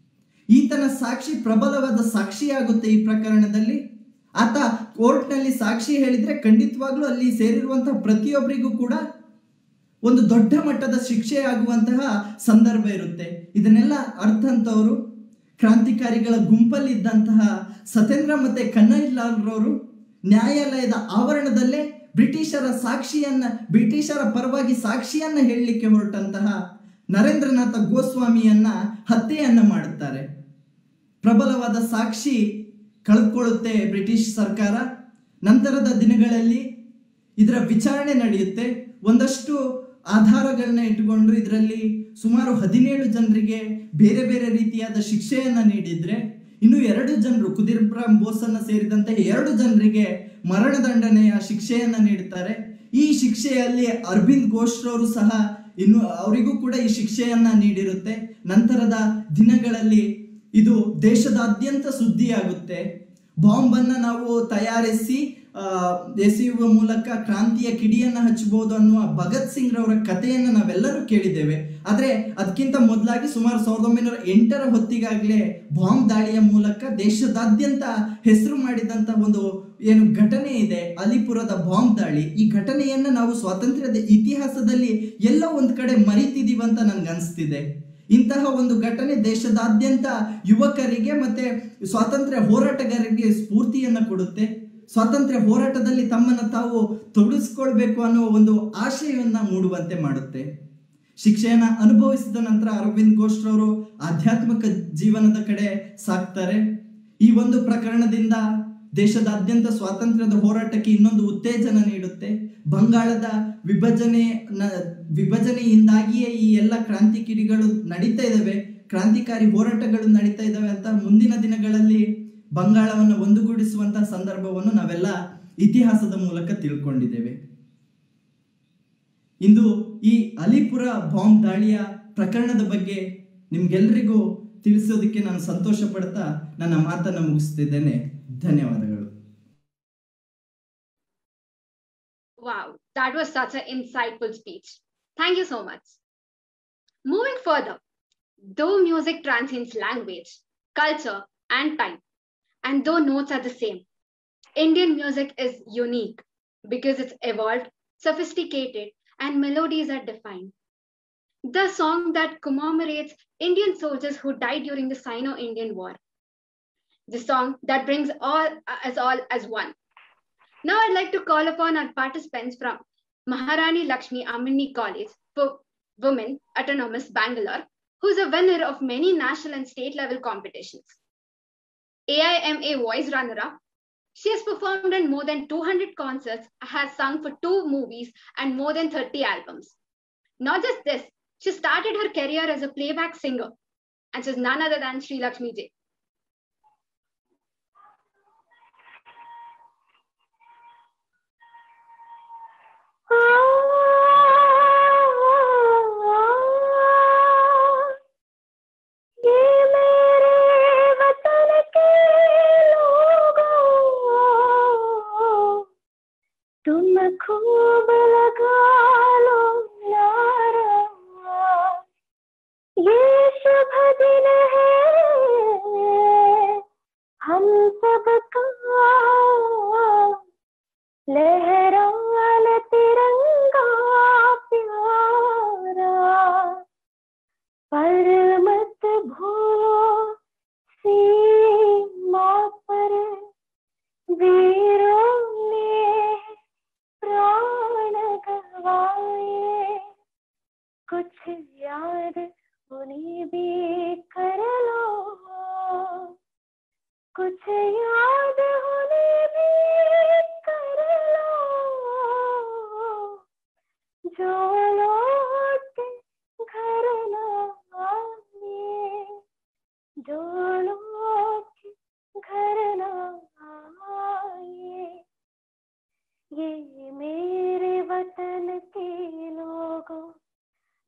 ಈತನ ಸಾಕ್ಷಿ ಪ್ರಬಲವಾದ ಸಾಕ್ಷಿಯಾಗುತ್ತೆ ಈ ಪ್ರಕರಣದಲ್ಲಿ. ಆತ ಕೋರ್ಟ್ನಲ್ಲಿ ಸಾಕ್ಷಿ ಹೇಳಿದ್ರೆ ಖಂಡಿತವಾಗ್ಲೂ ಅಲ್ಲಿ ಸೇರಿರುವಂತಹ ಪ್ರತಿಯೊಬ್ಬರಿಗೂ ಕೂಡ ಒಂದು ದೊಡ್ಡ ಮಟ್ಟದ ಶಿಕ್ಷೆ ಆಗುವಂತಹ ಸಂದರ್ಭ ಇರುತ್ತೆ. ಇದನ್ನೆಲ್ಲ ಅರ್ಥ ಅಂತವರು ಕ್ರಾಂತಿಕಾರಿಗಳ ಗುಂಪಲ್ಲಿದ್ದಂತಹ ಸತ್ಯೇಂದ್ರ ಮತ್ತೆ ಕನ್ನಯ್ಯಲಾಲ್ರವರು ನ್ಯಾಯಾಲಯದ ಆವರಣದಲ್ಲೇ ಬ್ರಿಟಿಷರ ಪರವಾಗಿ ಸಾಕ್ಷಿಯನ್ನ ಹೇಳಲಿಕ್ಕೆ ಹೊರಟಂತಹ ನರೇಂದ್ರನಾಥ ಗೋಸ್ವಾಮಿಯನ್ನ ಹತ್ಯೆಯನ್ನ ಮಾಡುತ್ತಾರೆ. ಪ್ರಬಲವಾದ ಸಾಕ್ಷಿ ಕಳೆದುಕೊಳ್ಳುತ್ತೆ ಬ್ರಿಟಿಷ್ ಸರ್ಕಾರ. ನಂತರದ ದಿನಗಳಲ್ಲಿ ಇದರ ವಿಚಾರಣೆ ನಡೆಯುತ್ತೆ. ಒಂದಷ್ಟು ಆಧಾರಗಳನ್ನ ಇಟ್ಟುಕೊಂಡು ಇದರಲ್ಲಿ ಸುಮಾರು 17 ಜನರಿಗೆ ಬೇರೆ ಬೇರೆ ರೀತಿಯಾದ ಶಿಕ್ಷೆಯನ್ನ ನೀಡಿದ್ರೆ, ಇನ್ನು 2 ಜನರು ಖುದಿರಾಮ್ ಬೋಸನ್ನ ಸೇರಿದಂತೆ 2 ಜನರಿಗೆ ಮರಣದಂಡನೆಯ ಶಿಕ್ಷೆಯನ್ನ ನೀಡುತ್ತಾರೆ. ಈ ಶಿಕ್ಷೆಯಲ್ಲಿ ಅರವಿಂದ್ ಘೋಷ್ ರವರು ಸಹ ಇನ್ನು ಅವರಿಗೂ ಕೂಡ ಈ ಶಿಕ್ಷೆಯನ್ನ ನೀಡಿರುತ್ತೆ. ನಂತರದ ದಿನಗಳಲ್ಲಿ ಇದು ದೇಶದಾದ್ಯಂತ ಸುದ್ದಿಯಾಗುತ್ತೆ. ಬಾಂಬ್ ಅನ್ನ ನಾವು ತಯಾರಿಸಿ ಎಸೆಯುವ ಮೂಲಕ ಕ್ರಾಂತಿಯ ಕಿಡಿಯನ್ನ ಹಚ್ಚಬಹುದು ಅನ್ನುವ ಭಗತ್ ಸಿಂಗ್ ರವರ ಕಥೆಯನ್ನ ನಾವೆಲ್ಲರೂ ಕೇಳಿದ್ದೇವೆ. ಆದ್ರೆ ಅದಕ್ಕಿಂತ ಮೊದಲಾಗಿ ಸುಮಾರು 1908ರ ಹೊತ್ತಿಗಾಗಲೇ ಬಾಂಬ್ ದಾಳಿಯ ಮೂಲಕ ದೇಶದಾದ್ಯಂತ ಹೆಸರು ಮಾಡಿದಂತ ಒಂದು ಏನು ಘಟನೆ ಇದೆ, ಅಲಿಪುರದ ಬಾಂಬ್ ದಾಳಿ. ಈ ಘಟನೆಯನ್ನ ನಾವು ಸ್ವಾತಂತ್ರ್ಯದ ಇತಿಹಾಸದಲ್ಲಿ ಎಲ್ಲೋ ಒಂದ್ ಕಡೆ ಮರಿತಿದೀವಿ ಅಂತ ನನ್ಗನ್ಸ್ತಿದೆ. ಇಂತಹ ಒಂದು ಘಟನೆ ದೇಶದಾದ್ಯಂತ ಯುವಕರಿಗೆ ಮತ್ತೆ ಸ್ವಾತಂತ್ರ್ಯ ಹೋರಾಟಗಾರರಿಗೆ ಸ್ಫೂರ್ತಿಯನ್ನ ಕೊಡುತ್ತೆ. ಸ್ವಾತಂತ್ರ್ಯ ಹೋರಾಟದಲ್ಲಿ ತಮ್ಮನ್ನು ತಾವು ತೊಡಗಿಸ್ಕೊಳ್ಬೇಕು ಅನ್ನುವ ಒಂದು ಆಶಯವನ್ನ ಮೂಡುವಂತೆ ಮಾಡುತ್ತೆ. ಶಿಕ್ಷೆಯನ್ನ ಅನುಭವಿಸಿದ ನಂತರ ಅರವಿಂದ್ ಘೋಷ್ ರವರು ಆಧ್ಯಾತ್ಮಿಕ ಜೀವನದ ಕಡೆ ಸಾಕ್ತಾರೆ. ಈ ಒಂದು ಪ್ರಕರಣದಿಂದ ದೇಶದಾದ್ಯಂತ ಸ್ವಾತಂತ್ರ್ಯದ ಹೋರಾಟಕ್ಕೆ ಇನ್ನೊಂದು ಉತ್ತೇಜನ ನೀಡುತ್ತೆ. ಬಂಗಾಳದ ವಿಭಜನೆಯಿಂದಾಗಿಯೇ ಈ ಎಲ್ಲ ಕ್ರಾಂತಿಕಾರಿಗಳು ನಡೀತಾ ಇದ್ದಾವೆ, ಕ್ರಾಂತಿಕಾರಿ ಹೋರಾಟಗಳು ನಡೀತಾ ಇದ್ದಾವೆ ಅಂತ ಮುಂದಿನ ದಿನಗಳಲ್ಲಿ ಬಂಗಾಳವನ್ನು ಒಂದುಗೂಡಿಸುವಂತಹ ಸಂದರ್ಭವನ್ನು ನಾವೆಲ್ಲ ಇತಿಹಾಸದ ಮೂಲಕ ತಿಳ್ಕೊಂಡಿದ್ದೇವೆ. ಇಂದು ಈ ಅಲಿಪುರ ಬಾಂಬ್ ದಾಳಿಯ ಪ್ರಕರಣದ ಬಗ್ಗೆ ನಿಮ್ಗೆಲ್ರಿಗೂ ತಿಳಿಸೋದಕ್ಕೆ ನಾನು ಸಂತೋಷ ಪಡ್ತಾ ನನ್ನ ಮಾತನ್ನು ಮುಗಿಸ್ತಿದ್ದೇನೆ. ಧನ್ಯವಾದಗಳು.
Wow, that was such an insightful speech. Thank you so much. Moving further, though music transcends language, culture, and time, and though notes are the same, Indian music is unique because it's evolved, sophisticated, and melodies are defined. The song that commemorates Indian soldiers who died during the Sino-Indian War. The song that brings all as one. Now I'd like to call upon our participants from Maharani Lakshmi Amini College for Women Autonomous Bangalore, who's a winner of many national and state level competitions. AIMA Voice Runner-up. She has performed in more than 200 concerts, has sung for 2 movies and more than 30 albums. Not just this, she started her career as a playback singer, and she's none other than Sri Lakshmi J.
तुम खूब लगा लो नारा, ये शुभ दिन है हम सबका, लहराल तिरंगा प्यारा, पर मत भूलो सीमा पर वीरों ने प्राण गवाए, कुछ याद उन्हें भी कर लो, कुछ याद उन्हें भी कर लो, जो लौट घर न आए, जो लौट घर न आए। ये मेरे वतन के लोगों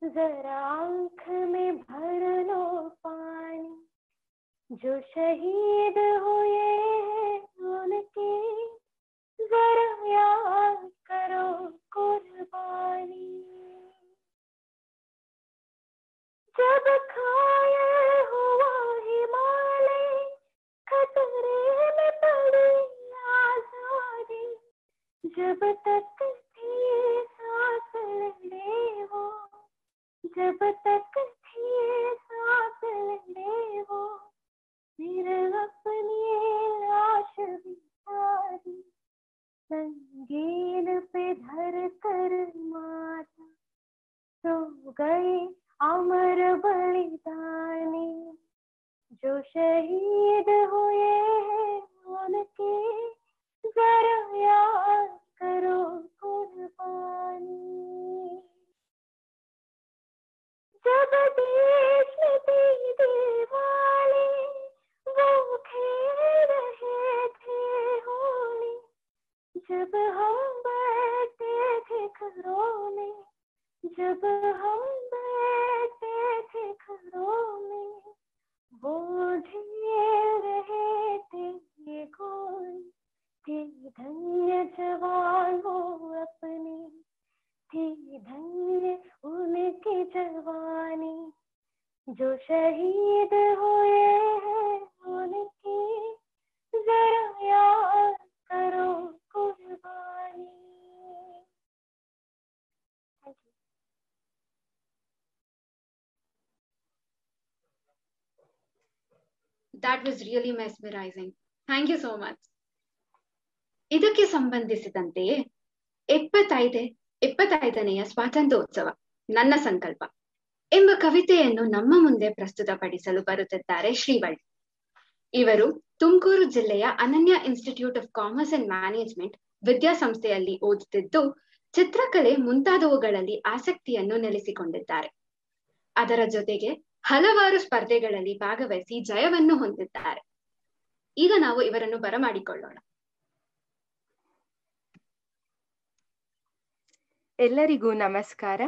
जरा आंख में भर लो पानी, जो शहीद हुए हैं उनकी जरा याद करो कुर्बानी। जब घायल हुआ हिमालय, खतरे में पड़ी आजादी, जब तक थी सांस लेने वो, जब तक थी सांस लेने वो, फिर अपनी लाश बिचारी संगीन पे धर कर माता, सो गए अमर बलिदानी, जो शहीद हुए हैं उनके जरा याद करो कुर्बानी। जब देश में थी दिवाली, वो खेल रहे थे होली, जब हम बैठे थे घरों में, जब हम बैठे थे घरों में, वो झेल रहे थे ये गोली, थी धन्य जवान वो अपनी, थी धन्य उनकी जवानी, जो शहीद हुए हैं उनकी जरा याद करो कुर्बानी।
That was really mesmerizing. Thank you so much. ಇದಕ್ಕೆ ಸಂಬಂಧಿಸಿದಂತೆಯೇ 75ನೇಯ ಸ್ವಾತಂತ್ರ್ಯೋತ್ಸವ ನನ್ನ ಸಂಕಲ್ಪ ಎಂಬ ಕವಿತೆಯನ್ನು ನಮ್ಮ ಮುಂದೆ ಪ್ರಸ್ತುತಪಡಿಸಲು ಬರುತ್ತಿದ್ದಾರೆ ಶ್ರೀವಳ್ಳಿ. ಇವರು ತುಮಕೂರು ಜಿಲ್ಲೆಯ Ananya institute of commerce and management ವಿದ್ಯಾಸಂಸ್ಥೆಯಲ್ಲಿ ಓದುತ್ತಿದ್ದು ಚಿತ್ರಕಲೆ ಮುಂತಾದವುಗಳಲ್ಲಿ ಆಸಕ್ತಿಯನ್ನು ನೆಲೆಸಿಕೊಂಡಿದ್ದಾರೆ. ಅದರ ಜೊತೆಗೆ ಹಲವಾರು ಸ್ಪರ್ಧೆಗಳಲ್ಲಿ ಭಾಗವಹಿಸಿ ಜಯವನ್ನು ಹೊಂದಿದ್ದಾರೆ. ಈಗ ನಾವು ಇವರನ್ನು ಬರಮಾಡಿಕೊಳ್ಳೋಣ.
ಎಲ್ಲರಿಗೂ ನಮಸ್ಕಾರ.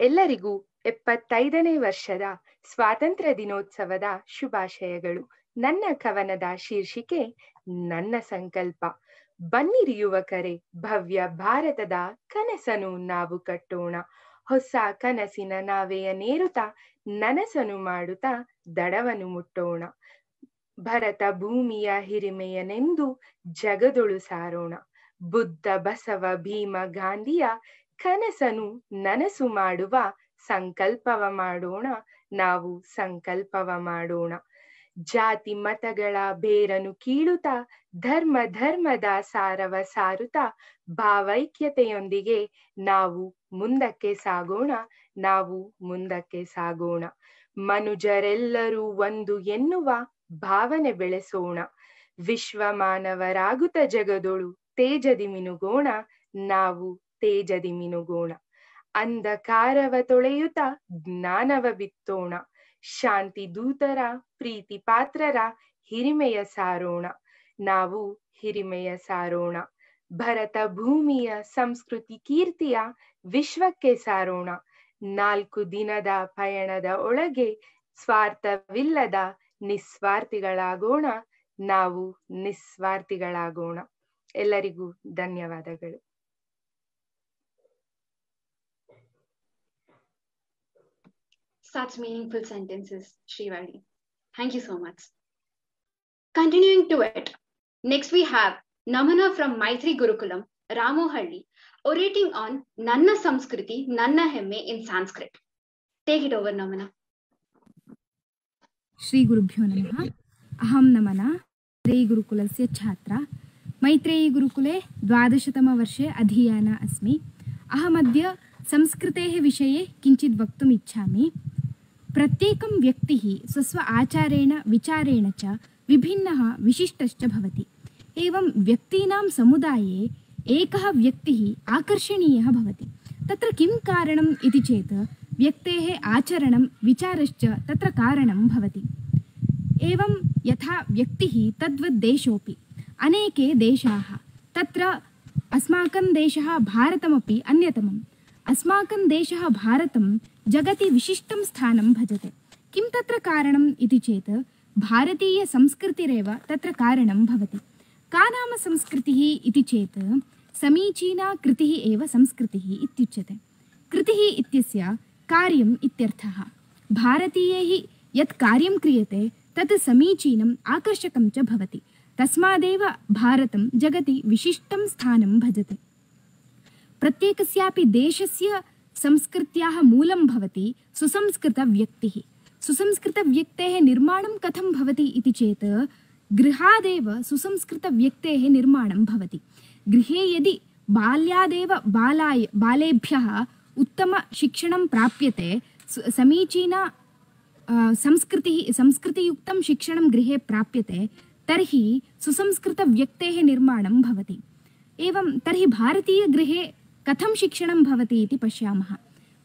ಎಲ್ಲರಿಗೂ 75ನೇ ವರ್ಷದ ಸ್ವಾತಂತ್ರ್ಯ ದಿನೋತ್ಸವದ ಶುಭಾಶಯಗಳು. ನನ್ನ ಕವನದ ಶೀರ್ಷಿಕೆ ನನ್ನ ಸಂಕಲ್ಪ. ಬನ್ನಿರಿ ಯುವಕರೇ, ಭವ್ಯ ಭಾರತದ ಕನಸನ್ನು ನಾವು ಕಟ್ಟೋಣ. ಹೊಸ ಕನಸಿನ ನಾವೆಯ ನೇರುತ್ತಾ ನನಸನು ಮಾಡುತ್ತಾ ದಡವನ್ನು ಮುಟ್ಟೋಣ. ಭರತ ಭೂಮಿಯ ಹಿರಿಮೆಯನೆಂದು ಜಗದೊಳು ಸಾರೋಣ. ಬುದ್ಧ ಬಸವ ಭೀಮ ಗಾಂಧಿಯ ಕನಸನು ನನಸು ಮಾಡುವ ಸಂಕಲ್ಪವ ಮಾಡೋಣ. ನಾವು ಸಂಕಲ್ಪವ ಮಾಡೋಣ. ಜಾತಿ ಮತಗಳ ಬೇರನು ಕೀಳುತ್ತಾ ಧರ್ಮದ ಸಾರವ ಸಾರುತ್ತಾ ಭಾವೈಕ್ಯತೆಯೊಂದಿಗೆ ನಾವು ಮುಂದಕ್ಕೆ ಸಾಗೋಣ. ನಾವು ಮುಂದಕ್ಕೆ ಸಾಗೋಣ. ಮನುಜರೆಲ್ಲರೂ ಒಂದು ಎನ್ನುವ ಭಾವನೆ ಬೆಳೆಸೋಣ. ವಿಶ್ವ ಮಾನವರಾಗುತ್ತ ಜಗದೊಳು ತೇಜದಿ ಮಿನುಗೋಣ. ನಾವು ತೇಜದಿ ಮಿನುಗೋಣ. ಅಂಧಕಾರವ ತೊಳೆಯುತ್ತಾ ಜ್ಞಾನವ ಬಿತ್ತೋಣ. ಶಾಂತಿ ದೂತರ ಪ್ರೀತಿ ಪಾತ್ರರ ಹಿರಿಮೆಯ ಸಾರೋಣ. ನಾವು ಹಿರಿಮೆಯ ಸಾರೋಣ. ಭರತ ಭೂಮಿಯ ಸಂಸ್ಕೃತಿ ಕೀರ್ತಿಯ ವಿಶ್ವಕ್ಕೆ ಸಾರೋಣ. 4 ದಿನದ ಪಯಣದ ಒಳಗೆ ಸ್ವಾರ್ಥವಿಲ್ಲದ ನಿಸ್ವಾರ್ಥಿಗಳಾಗೋಣ. ನಾವು ನಿಸ್ವಾರ್ಥಿಗಳಾಗೋಣ. ಎಲ್ಲರಿಗೂ ಧನ್ಯವಾದಗಳು.
Such meaningful sentences, Srivalli. Thank you so much. Continuing to it, next we have Namana from Maitri Gurukulam, Ramohalli, orating on Nanna Samskriti, Nanna Hemme in Sanskrit. Take it over, Namana.
Shri Gurubhyo Namaha. Aham Namana, Maitreyi Gurukulasya Chhatra. Maitreyi Gurukule 12तम वर्षे अधीयाना अस्मि. अहमद्य संस्कृतेः विषये किञ्चित् वक्तुम् इच्छामि. प्रत्येकं व्यक्तिः स्वस्व आचारेण विचारेण च विभिन्नः विशिष्टश्च भवति. एवं व्यक्तीनां समुदाये एकः व्यक्तिः आकर्षणीयः भवति. तत्र किं कारणम् इति चेत् व्यक्तेः आचरणं विचारश्च तत्र कारणं भवति. एवं यथा व्यक्तिः तद्वद् देशोऽपि. अनेके देशाः, तत्र अस्माकं देशः भारतमपि अन्यतमम्. अस्माकं देशः भारतं जगति विशिष्टं स्थानं भजते. किं तत्र कारणम् इति चेत् भारतीयसंस्कृतिरेव तत्र कारणं भवति. का नाम संस्कृतिः इति चेत् समीचीना कृतिः एव संस्कृतिः इत्युच्यते. कृतिः इत्यस्य कार्यम् इत्यर्थः. भारतीयैः यत् कार्यं क्रियते तत् समीचीनम् आकर्षकं च भवति. तस्मादेव भारतं जगति विशिष्टं स्थानं भजते. प्रत्येकस्यापि देशस्य संस्कृत्याः मूलं भवति सुसंस्कृतव्यक्तिः. सुसंस्कृतव्यक्तेः निर्माणं कथं भवति इति चेत् गृहादेव सुसंस्कृतव्यक्तेः निर्माणं भवति. गृहे यदि बाल्यादेव बालेभ्यः उत्तमशिक्षणं प्राप्यते, समीचीना संस्कृतियुक्तं शिक्षणं गृहे प्राप्यते, तर्हि सुसंस्कृतव्यक्तेः निर्माणं भवति. एवं तर्हि भारतीयगृहे कथं शिक्षणं भवति इति पश्यामः.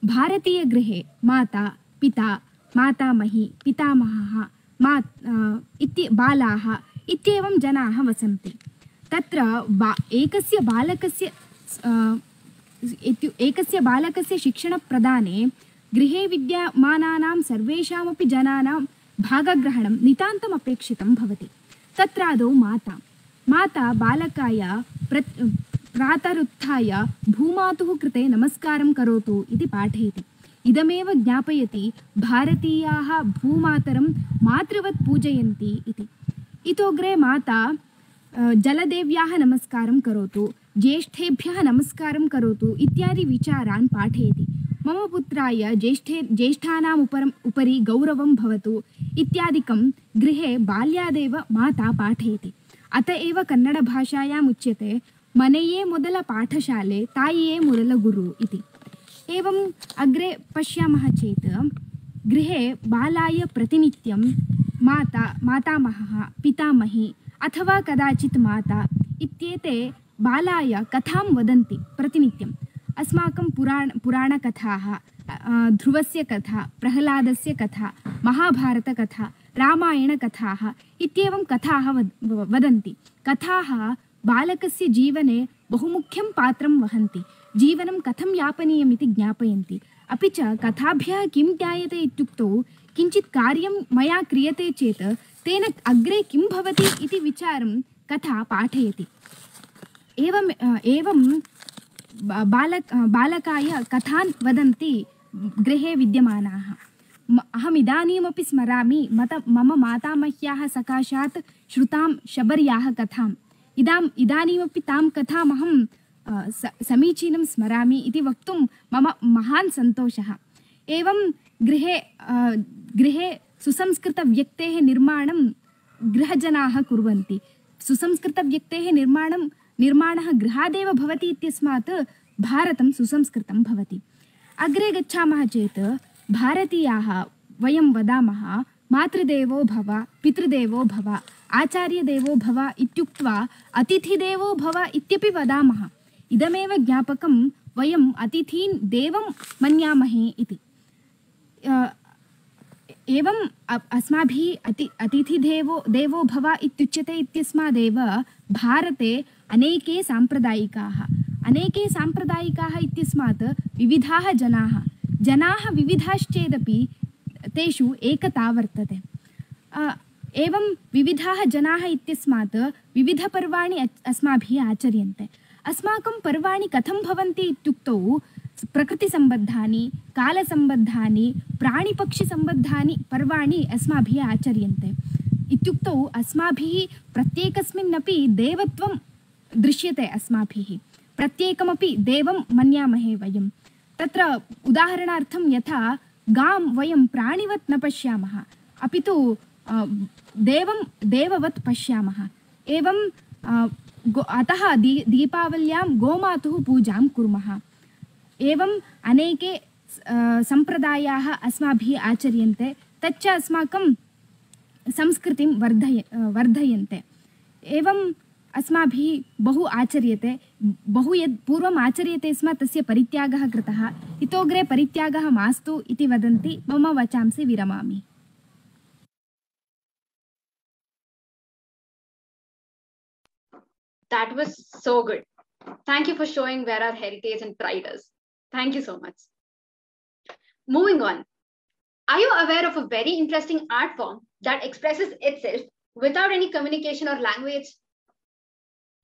भारतीयगृहे माता पिता मातामही पितामहः बालाः इत्येवं जनाः वसन्ति. तत्र एकस्य बालकस्य शिक्षणप्रदाने गृहे विद्यमानानां सर्वेषामपि जनानां भागग्रहणं नितान्तम् अपेक्षितं भवति. तत्रादौ माता बालकाय प्रातरुत्थाय भूमातुः कृते नमस्कारं करोतु इति पाठयति. इदमेव ज्ञापयति भारतीयाः भूमातरं मातृवत् पूजयन्ति इति. इतोऽग्रे माता जलदेव्याः नमस्कारं करोतु, ज्येष्ठेभ्यः नमस्कारं करोतु इत्यादि विचारान् पाठयति. मम पुत्राय ज्येष्ठानाम् उपरि गौरवं भवतु इत्यादिकं गृहे बाल्यादेव माता पाठयति. अत एव कन्नडभाषायाम् उच्यते मनेये मोदल पाठशाले तायिये मोदल गुरु इति. एवम् अग्रे पश्यामः चेत् गृहे बालाय प्रतिनित्यं मातामहः पितामही अथवा कदाचित् माता इत्येते बालाय कथां वदन्ति प्रतिनित्यम्। अस्माकं पुराणकथाः, ध्रुवस्य कथा, प्रह्लादस्य कथा, महाभारतकथा, रामायणकथाः इत्येवं कथाः वदन्ति। कथाः बालकस्य जीवने बहुमुख्यं पात्रं वहन्ति, जीवनं कथं यापनीयमिति ज्ञापयन्ति। अपि च कथाभ्यः किं ज्ञायते इत्युक्तौ किञ्चित् कार्यं मया क्रियते चेत् तेन अग्रे किं भवति इति विचारं कथा पाठयति। एवं बालकाय कथान् वदन्ति गृहे विद्यमानाः। अहम् इदानीमपि स्मरामि मम मातामह्याः सकाशात् श्रुतां शबर्याः कथाम्। इदानीमपि तां कथामहं समीचीनं स्मरामि इति वक्तुं मम महान् सन्तोषः। एवं गृहे सुसंस्कृतव्यक्तेः निर्माणं गृहजनाः कुर्वन्ति। सुसंस्कृतव्यक्तेः निर्माणः गृहादेव भवति इत्यस्मात् भारतं सुसंस्कृतं भवति। अग्रे गच्छामः चेत् भारतीयाः वयं वदामः मातृदेवो भव, पितृदेवो भव, आचार्यदेवो भव इत्युक्त्वा अतिथिदेवो भव इत्यपि वदामः। इदमेव ज्ञापकं वयम् अतिथीन् देवं मन्यामहे इति। एवं अस्माभिः अतिथिदेवो भव इत्युच्यते इत्यस्मादेव भारते अनेके साम्प्रदायिकाः इत्यस्मात् विविधाः जनाः विविधाश्चेदपि तेषु एकता वर्तते। एवं विविधाः जनाः इत्यस्मात् विविधपर्वाणि अस्माभिः आचर्यन्ते। अस्माकं पर्वाणि कथं भवन्ति इत्युक्तौ प्रकृतिसम्बद्धानि, कालसम्बद्धानि, प्राणिपक्षिसम्बद्धानि पर्वाणि अस्माभिः आचर्यन्ते। इत्युक्तौ अस्माभिः प्रत्येकस्मिन्नपि देवत्वं दृश्यते। अस्माभिः प्रत्येकमपि देवं मन्यामहे वयं। तत्र उदाहरणार्थं यथा गां वयं प्राणिवत् न पश्यामः, अपि तु देववत् पश्यामः। एवं अतः दीपावल्यां गोमातुः पूजां कुर्मः। एवं अनेके सम्प्रदायाः अस्माभिः आचर्यन्ते, तच्च अस्माकं संस्कृतिं वर्धयन्ते। एवं अस्माभिः बहु आचर्यते। बहु यद् पूर्वम् आचर्यते स्म तस्य परित्यागः कृतः। इतोऽग्रे परित्यागः मास्तु इति वदन्ति मम वचांसि विरमामि।
That was so good. Thank you for showing where our heritage and pride is. Thank you so much. Moving on. Are you aware of a very interesting art form that expresses itself without any communication or language?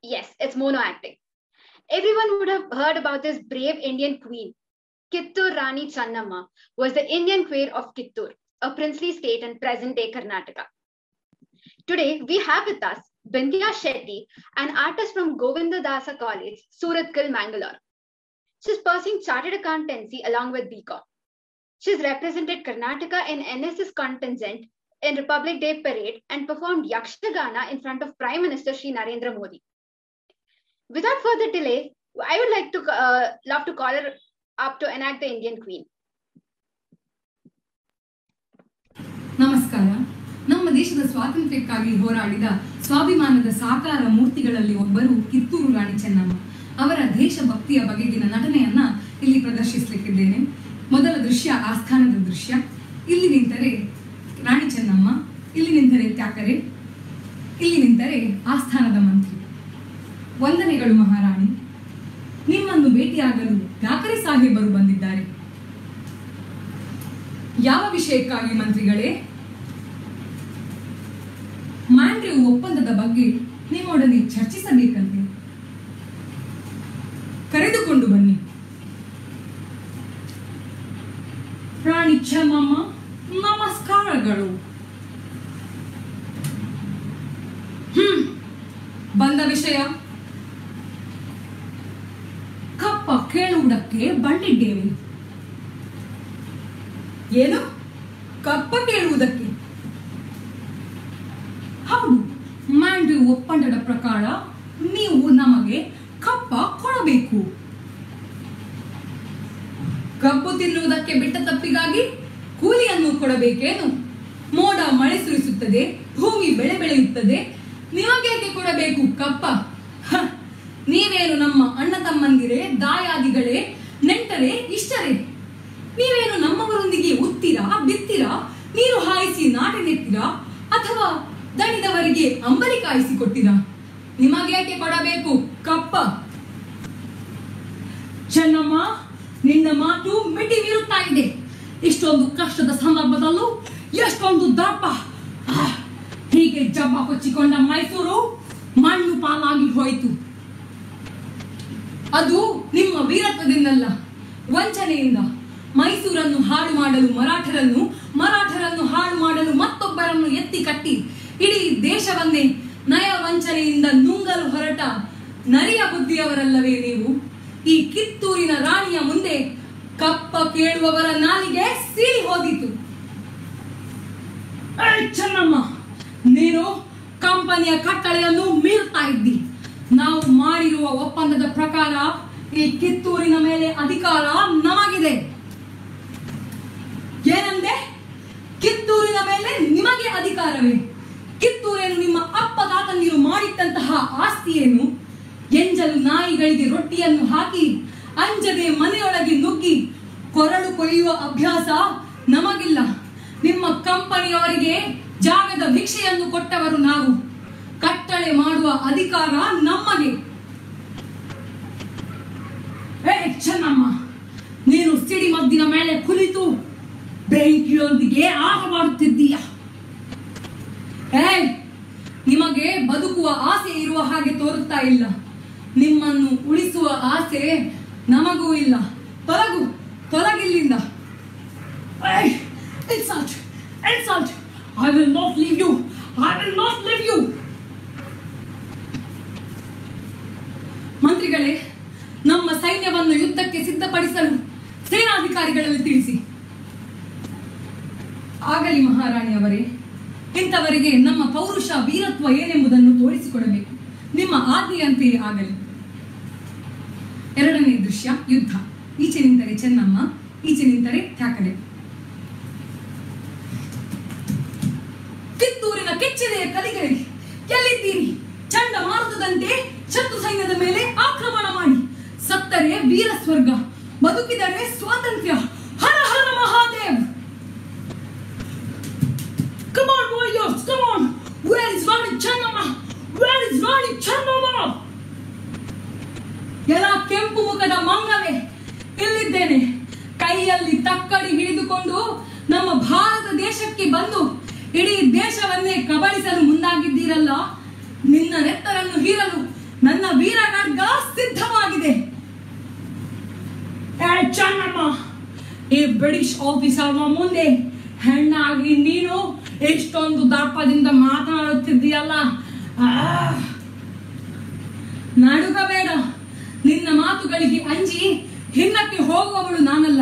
Yes, it's mono acting. Everyone would have heard about this brave Indian queen. Kittur Rani Channamma was the Indian queen of Kittur, a princely state in present-day Karnataka. Today, we have with us Bindya Shetty, an artist from Govindadasa College, Surathkal, Mangalore. She's pursuing chartered accountancy along with BCom. She's represented Karnataka in NSS contingent in Republic Day Parade and performed Yakshagana in front of Prime Minister Shri Narendra Modi. Without further delay, I would love to call her up to enact the Indian Queen.
ನಮಸ್ಕಾರ. ನಮ್ಮ ದೇಶದ ಸ್ವಾತಂತ್ರ್ಯಕ್ಕಾಗಿ ಹೋರಾಡಿದ ಸ್ವಾಭಿಮಾನದ ಸಾಕಾರ ಮೂರ್ತಿಗಳಲ್ಲಿ ಒಬ್ಬರು ಕಿತ್ತೂರು ರಾಣಿ ಚೆನ್ನಮ್ಮ. ಅವರ ದೇಶಭಕ್ತಿಯ ಬಗೆಗಿನ ನಟನೆಯನ್ನ ಇಲ್ಲಿ ಪ್ರದರ್ಶಿಸಲಿಕ್ಕಿದ್ದೇನೆ. ಮೊದಲ ದೃಶ್ಯ ಆಸ್ಥಾನದ ದೃಶ್ಯ. ಇಲ್ಲಿ ನಿಂತರೆ ರಾಣಿ ಚೆನ್ನಮ್ಮ, ಇಲ್ಲಿ ನಿಂತರೆ ತ್ಯಾಕರೆ, ಇಲ್ಲಿ ನಿಂತರೆ ಆಸ್ಥಾನದ ಮಂತ್ರಿ. ವಂದನೆಗಳು ಮಹಾರಾಣಿ. ನಿಮ್ಮನ್ನು ಭೇಟಿಯಾಗಲು ತ್ಯಾಕರೆ ಸಾಹೇಬರು ಬಂದಿದ್ದಾರೆ. ಯಾವ ವಿಷಯಕ್ಕಾಗಿ ಮಂತ್ರಿಗಳೇ? ಮ್ಯಾಂಡ್ರಿವ್ ಒಪ್ಪಂದದ ಬಗ್ಗೆ ನಿಮ್ಮೊಡನೆ ಚರ್ಚಿಸಬೇಕಂತೆ. ಕರೆದುಕೊಂಡು ಬನ್ನಿ. ರಾಣಿ ಚೆನ್ನಮ್ಮ, ನಮಸ್ಕಾರಗಳು. ಬಂದ ವಿಷಯ ಕಪ್ಪ ಕೇಳುವುದಕ್ಕೆ ಬಂದಿದ್ದೇವೆ. ಏನು? ಕಪ್ಪ ಕೇಳುವುದಕ್ಕೆ? ಹೌದು. ಮ್ಯಾಂಡ್ರಿವ್ ಒಪ್ಪಂದದ ಪ್ರಕಾರ ನೀವು ನಮಗೆ ಕಪ್ಪ ಕೊಡಬೇಕು. ಕಬ್ಬು ತಿನ್ನುವುದಕ್ಕೆ ಬಿಟ್ಟ ತಪ್ಪಿಗಾಗಿ ಕೂಲಿಯನ್ನು ಕೊಡಬೇಕೇನು? ಮೋಡ ಮಳೆ ಸುರಿಸುತ್ತದೆ, ಭೂಮಿ ಬೆಳೆ ಬೆಳೆಯುತ್ತದೆ, ನಿಮಗೇಕೆ ಕೊಡಬೇಕು ಕಪ್ಪ? ನೀವೇನು ನಮ್ಮ ಅಣ್ಣ ತಮ್ಮಂದಿರೇ, ದಾಯಾದಿಗಳೇ, ನೆಂಟರೇ, ಇಷ್ಟರೇ? ನೀವೇನು ನಮ್ಮವರೊಂದಿಗೆ ಉತ್ತೀರಾ, ಬಿತ್ತೀರಾ, ನೀರು ಹಾಯಿಸಿ ನಾಟಿ ನೆತ್ತೀರಾ, ಅಥವಾ ದಣಿದವರಿಗೆ ಅಂಬಲಿ ಕಾಯಿಸಿ ಕೊಟ್ಟಿರಾ? ನಿಮಗೇಕೆ ಕೊಡಬೇಕು ಕಪ್ಪ? ಚೆನ್ನಮ್ಮ, ನಿನ್ನ ಮಾತು ಮಿಟಿ ಮೀರುತ್ತಾ ಇದೆ. ಇಷ್ಟೊಂದು ಕಷ್ಟದ ಸಂದರ್ಭದಲ್ಲೂ ಎಷ್ಟೊಂದು ದರ್ಪ! ಹೀಗೆ ಜಬ್ಬ ಕೊಚ್ಚಿಕೊಂಡ ಮೈಸೂರು ಮಣ್ಣು ಪಾಲಾಗಿ ಹೋಯಿತು. ಅದು ನಿಮ್ಮ ವೀರತ್ವದಿಂದಲ್ಲ, ವಂಚನೆಯಿಂದ. ಮೈಸೂರನ್ನು ಹಾಳು ಮಾಡಲು ಮರಾಠರನ್ನು, ಮರಾಠರನ್ನು ಹಾಳು ಮಾಡಲು ಮತ್ತೊಬ್ಬರನ್ನು ಎತ್ತಿ ಕಟ್ಟಿ ಇಡೀ ದೇಶವನ್ನೇ ನಯ ವಂಚನೆಯಿಂದ ನುಂಗಲು ಹೊರಟ ನರಿಯ ಬುದ್ಧಿಯವರಲ್ಲವೇ ನೀವು? ಈ ಕಿತ್ತೂರಿನ ರಾಣಿಯ ಮುಂದೆ ಕಪ್ಪ ಕೇಳುವವರ ನಾಲಿಗೆ ಸೀಳಿ ಹೋದಿತು. ಚೆನ್ನಮ್ಮ, ನೀನು ಕಂಪನಿಯ ಕಟ್ಟಳೆಯನ್ನು ಮೀರುತ್ತಾ ಇದ್ದಿ. ನಾವು ಮಾಡಿರುವ ಒಪ್ಪಂದದ ಪ್ರಕಾರ ಈ ಕಿತ್ತೂರಿನ ಮೇಲೆ ಅಧಿಕಾರ ನಮಗಿದೆ. ಏನಂದೆ? ಕಿತ್ತೂರಿನ ಮೇಲೆ ನಿಮಗೆ ಅಧಿಕಾರವೇ? ಕಿತ್ತೂರೇನು ನಿಮ್ಮ ಅಪ್ಪ ತಾತಂದಿರು ಮಾಡಿಟ್ಟಂತಹ ಆಸ್ತಿಯೇನು? ಎಂಜಲು ನಾಯಿಗಳಿಗೆ ರೊಟ್ಟಿಯನ್ನು ಹಾಕಿ ಅಂಜದೆ ಮನೆಯೊಳಗೆ ನುಗ್ಗಿ ಕೊರಳು ಕೊಯ್ಯುವ ಅಭ್ಯಾಸ ನಮಗಿಲ್ಲ. ನಿಮ್ಮ ಕಂಪನಿಯವರಿಗೆ ಜಾಗದ ಭಿಕ್ಷೆಯನ್ನು ಕೊಟ್ಟವರು ನಾವು. ಕಟ್ಟಳೆ ಮಾಡುವ ಅಧಿಕಾರ ನಮಗೆ. ಚೆನ್ನಮ್ಮ, ನೀನು ಸಿಡಿಮದ್ದಿನ ಮೇಲೆ ಕುಳಿತು ಬೆಂಕಿಯೊಂದಿಗೆ ಆಟ ಮಾಡುತ್ತಿದ್ದೀಯ. ನಿಮಗೆ ಬದುಕುವ ಆಸೆ ಇರುವ ಹಾಗೆ ತೋರುತ್ತಾ ಇಲ್ಲ. ನಿಮ್ಮನ್ನು ಉಳಿಸುವ ಆಸೆ ನಮಗೂ ಇಲ್ಲ. ತೊಲಗಿಲ್ಲಿಂದ. Insult! I will not leave you. ಮಂತ್ರಿಗಳೇ, ನಮ್ಮ ಸೈನ್ಯವನ್ನು ಯುದ್ಧಕ್ಕೆ ಸಿದ್ಧಪಡಿಸಲು ಸೇನಾಧಿಕಾರಿಗಳಲ್ಲಿ ತಿಳಿಸಿ. ಆಗಲಿ ಮಹಾರಾಣಿಯವರೇ, ಇಂಥವರಿಗೆ ನಮ್ಮ ಪೌರುಷ ವೀರತ್ವ ಏನೆಂಬುದನ್ನು ತೋರಿಸಿಕೊಡಬೇಕು. ನಿಮ್ಮ ಆಜ್ಞೆಯಂತೆಯೇ ಆಗಲಿ. 2ನೇ ದೃಶ್ಯ, ಯುದ್ಧ. ಈಚೆ ನಿಂತರೆ ಚೆನ್ನಮ್ಮ, ಈಚೆ ನಿಂತರೆ ಠಾಕರೆ. ಕಿತ್ತೂರಿನ ಕೆಚ್ಚೆದೆಯ ಕಲಿಗಳಿ, ಎಲ್ಲಿದ್ದೀರಿ? ಚಂಡಮಾರುತದಂತೆ ಶತ್ರು ಸೈನ್ಯದ ಮೇಲೆ ಆಕ್ರಮಣ ಮಾಡಿ ಸತ್ತರೆ ವೀರ ಸ್ವರ್ಗ, ಬದುಕಿದರೆ ಸ್ವಾತಂತ್ರ್ಯ. ಹರ ಹರ Mahadev! Come on warriors, come on! Where is Rani Channamma? ಎಲ್ಲ ಕೆಂಪು ಮುಖದ ಮಂಗವೇ, ಇಲ್ಲಿದ್ದೇನೆ. ಕೈಯಲ್ಲಿ ತಕ್ಕಡಿ ಹಿಡಿದುಕೊಂಡು ನಮ್ಮ ಭಾರತ ದೇಶಕ್ಕೆ ಬಂದು ಇಡೀ ದೇಶವನ್ನೇ ಕಬಳಿಸಲು ಮುಂದಾಗಿದ್ದೀರಲ್ಲ. ನಿನ್ನ ನೆತ್ತರನ್ನು ಹೀರಲು ನನ್ನ ವೀರಖಡ್ಗ ಸಿದ್ಧವಾಗಿದೆ. ಚೆನ್ನಮ್ಮ, ಈ ಬ್ರಿಟಿಷ್ ಆಫೀಸರ್ನ ಮುಂದೆ ಹೆಣ್ಣಾಗಿ ನೀನು ಎಷ್ಟೊಂದು ದರ್ಪದಿಂದ ಮಾತನಾಡುತ್ತಿದ್ದೀಯಲ್ಲ. ನಡುಗಬೇಡ. ನಿನ್ನ ಮಾತುಗಳಿಗೆ ಅಂಜಿ ಹಿಂದಕ್ಕೆ ಹೋಗುವವಳು ನಾನಲ್ಲ.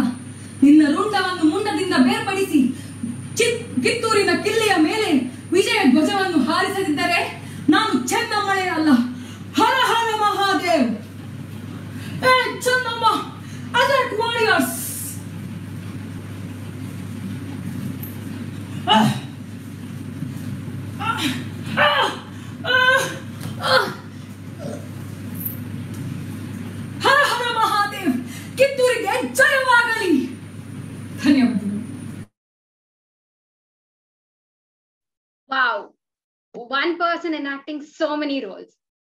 ನಿನ್ನ ರುಂಡವನ್ನು ಮುಂಡದಿಂದ ಬೇರ್ಪಡಿಸಿ ಕಿತ್ತೂರಿನ ಕಿಲ್ಲೆಯ ಮೇಲೆ ವಿಜಯ ಧ್ವಜವನ್ನು ಹಾರಿಸದಿದ್ದರೆ ನಾನು ಚೆನ್ನಮ್ಮಳೇ ಅಲ್ಲ. ಹರ ಹರ ಮಹಾದೇವ್! Chennamma, alert warriors! ಹರ ಹರ ಮಹಾದೇವ್! ಕಿತ್ತೂರಿಗೆ ಜಯವಾಗಲಿ! ಧನ್ಯವಾದಗಳು.
Wow, one person enacting so many roles.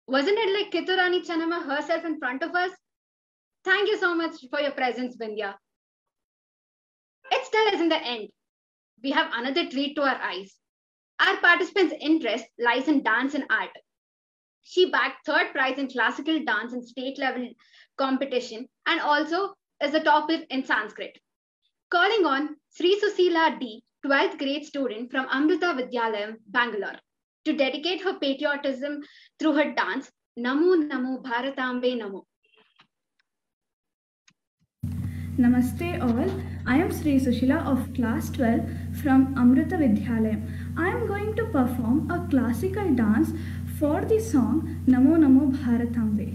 Wasn't it like Kittur Rani Channamma herself in front of us? Thank you so much for your presence, Vindhya. It still isn't the end. We have another treat to our eyes. Our participants' interest lies in dance and art. She bagged 3rd prize in classical dance in state level competition and also is a topper in Sanskrit. Calling on Sri Susila D, 12th grade student from Amrita Vidyalayam, Bangalore, to dedicate her patriotism through her dance, Namo Namo Bharatambe Namo.
Namaste all. I am Sri Sushila of class 12 from Amrita Vidyalayam. I am going to perform a classical dance for the song Namo Namo Bharatambe.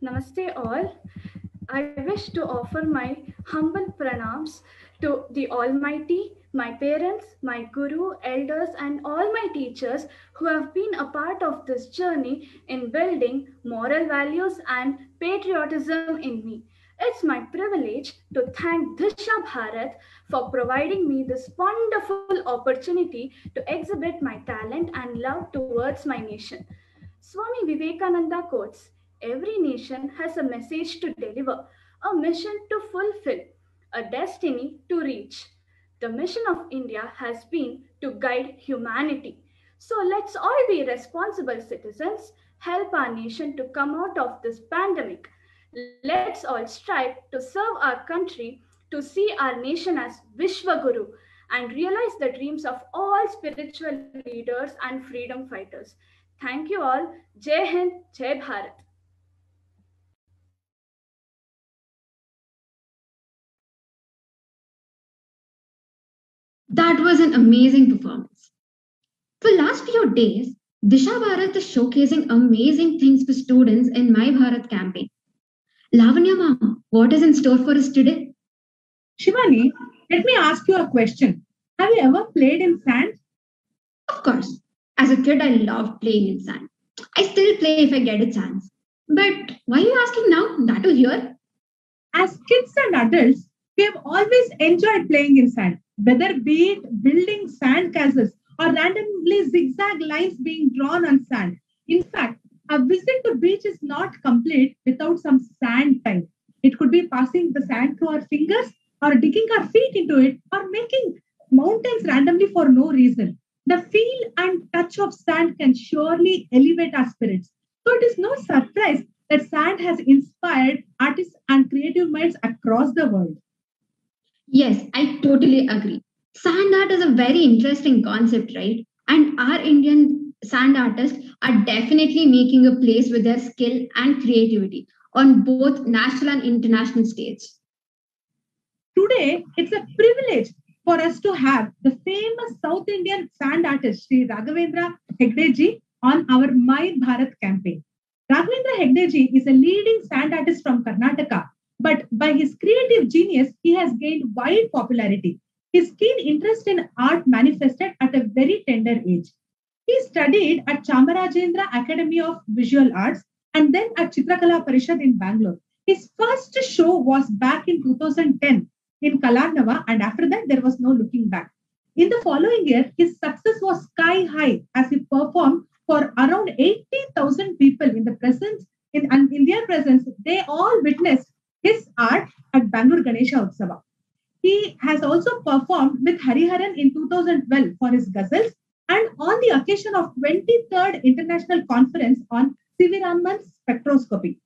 Namaste all. I wish to offer my humble pranams to the Almighty, my parents, my guru, elders, and all my teachers who have been a part of this journey in building moral values and patriotism in me. It's my privilege to thank Disha Bharat for providing me this wonderful opportunity to exhibit my talent and love towards my nation. Swami Vivekananda quotes, every nation has a message to deliver, a mission to fulfill, a destiny to reach. The mission of India has been to guide humanity. So let's all be responsible citizens, help our nation to come out of this pandemic. Let's all strive to serve our country, to see our nation as Vishwaguru, and realize the dreams of all spiritual leaders and freedom fighters. Thank you all. Jai Hind, Jai Bharat.
That was an amazing performance. For last few days, Disha Bharat is showcasing amazing things for students in My Bharat campaign. Lavanya ma'am, what is in store for us today?
Shivani, let me ask you a question. Have you ever played in sand?
Of course. As a kid, I loved playing in sand. I still play if I get a chance. But why are you asking now? That to hear?
As kids and adults, we have always enjoyed playing in sand, whether be it building sand castles or randomly zigzag lines being drawn on sand. In fact, a visit to beach is not complete without some sand time. It could be passing the sand through our fingers or digging our feet into it or making mountains randomly for no reason. The feel and touch of sand can surely elevate our spirits. So it is no surprise that sand has inspired artists and creative minds across the world.
Yes, I totally agree. Sand art is a very interesting concept, right? And our Indian sand artists are definitely making a place with their skill and creativity on both national and international stage.
Today, it's a privilege for us to have the famous South Indian sand artist Sri Raghavendra Hegdeji on our My Bharat campaign. Raghavendra Hegdeji is a leading sand artist from Karnataka, but by his creative genius, he has gained wide popularity. His keen interest in art manifested at a very tender age. He studied at Chamarajendra Academy of Visual Arts and then at Chitrakala Parishad in Bangalore. His first show was back in 2010 in Kalarnava, and after that, there was no looking back. In the following year, his success was sky high as he performed for around 80,000 people in the presence. In their presence, they all witnessed his art at Bangalore Ganesha Utsava. He has also performed with Hariharan in 2012 for his ghazals and on the occasion of 23rd International Conference on C.V. Raman's spectroscopy.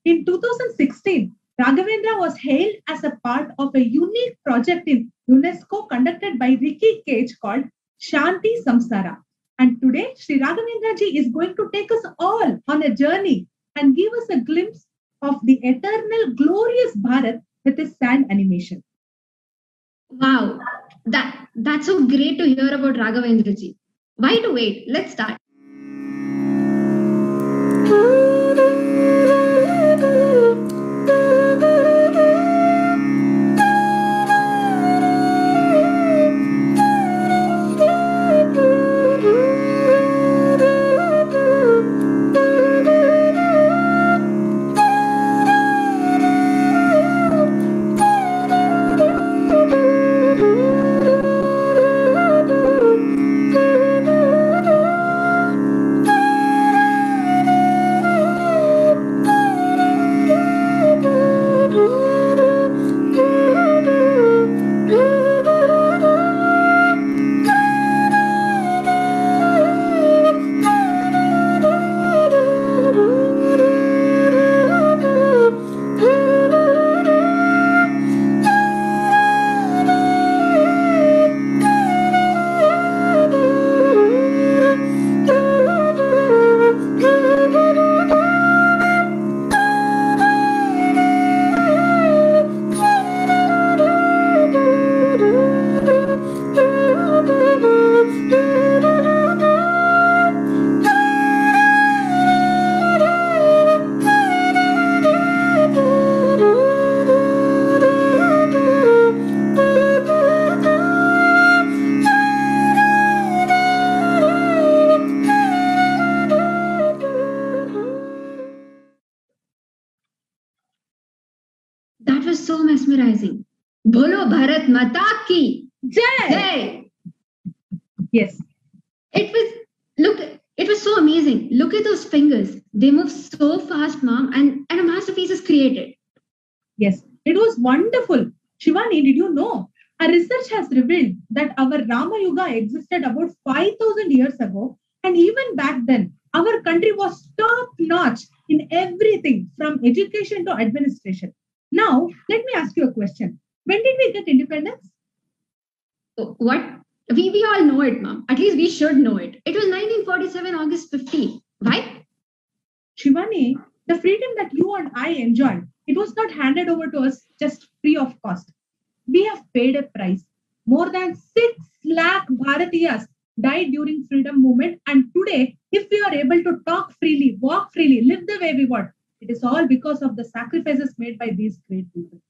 In 2016, Raghavendra was hailed as a part of a unique project in UNESCO conducted by Ricky Cage called Shanti Samsara. And today, Sri Raghavendra ji is going to take us all on a journey and give us a glimpse of the eternal glorious Bharat with his sand animation.
Wow, that's so great to hear about Raghavendra ji. Why to wait? Let's start. That was so mesmerizing. Bolo Bharat Mata ki
Jai!
Jai!
Yes.
It was so amazing. Look at those fingers. They move so fast, Mom, and a masterpiece is created.
Yes, it was wonderful. Shivani, did you know? Our research has revealed that our Rama Yuga existed about 5,000 years ago, and even back then, our country was top notch in everything from education to administration. Now, let me ask you a question. When did we get independence?
What? We all know it, Mom. At least we should know it. It was 1947, August 15. Why?
Shivani, the freedom that you and I enjoyed, it was not handed over to us just free of cost. We have paid a price. More than 6 lakh Bharatiyas died during freedom movement, and today, if we are able to talk freely, walk freely, live the way we want, it is all because of the sacrifices made by these great people.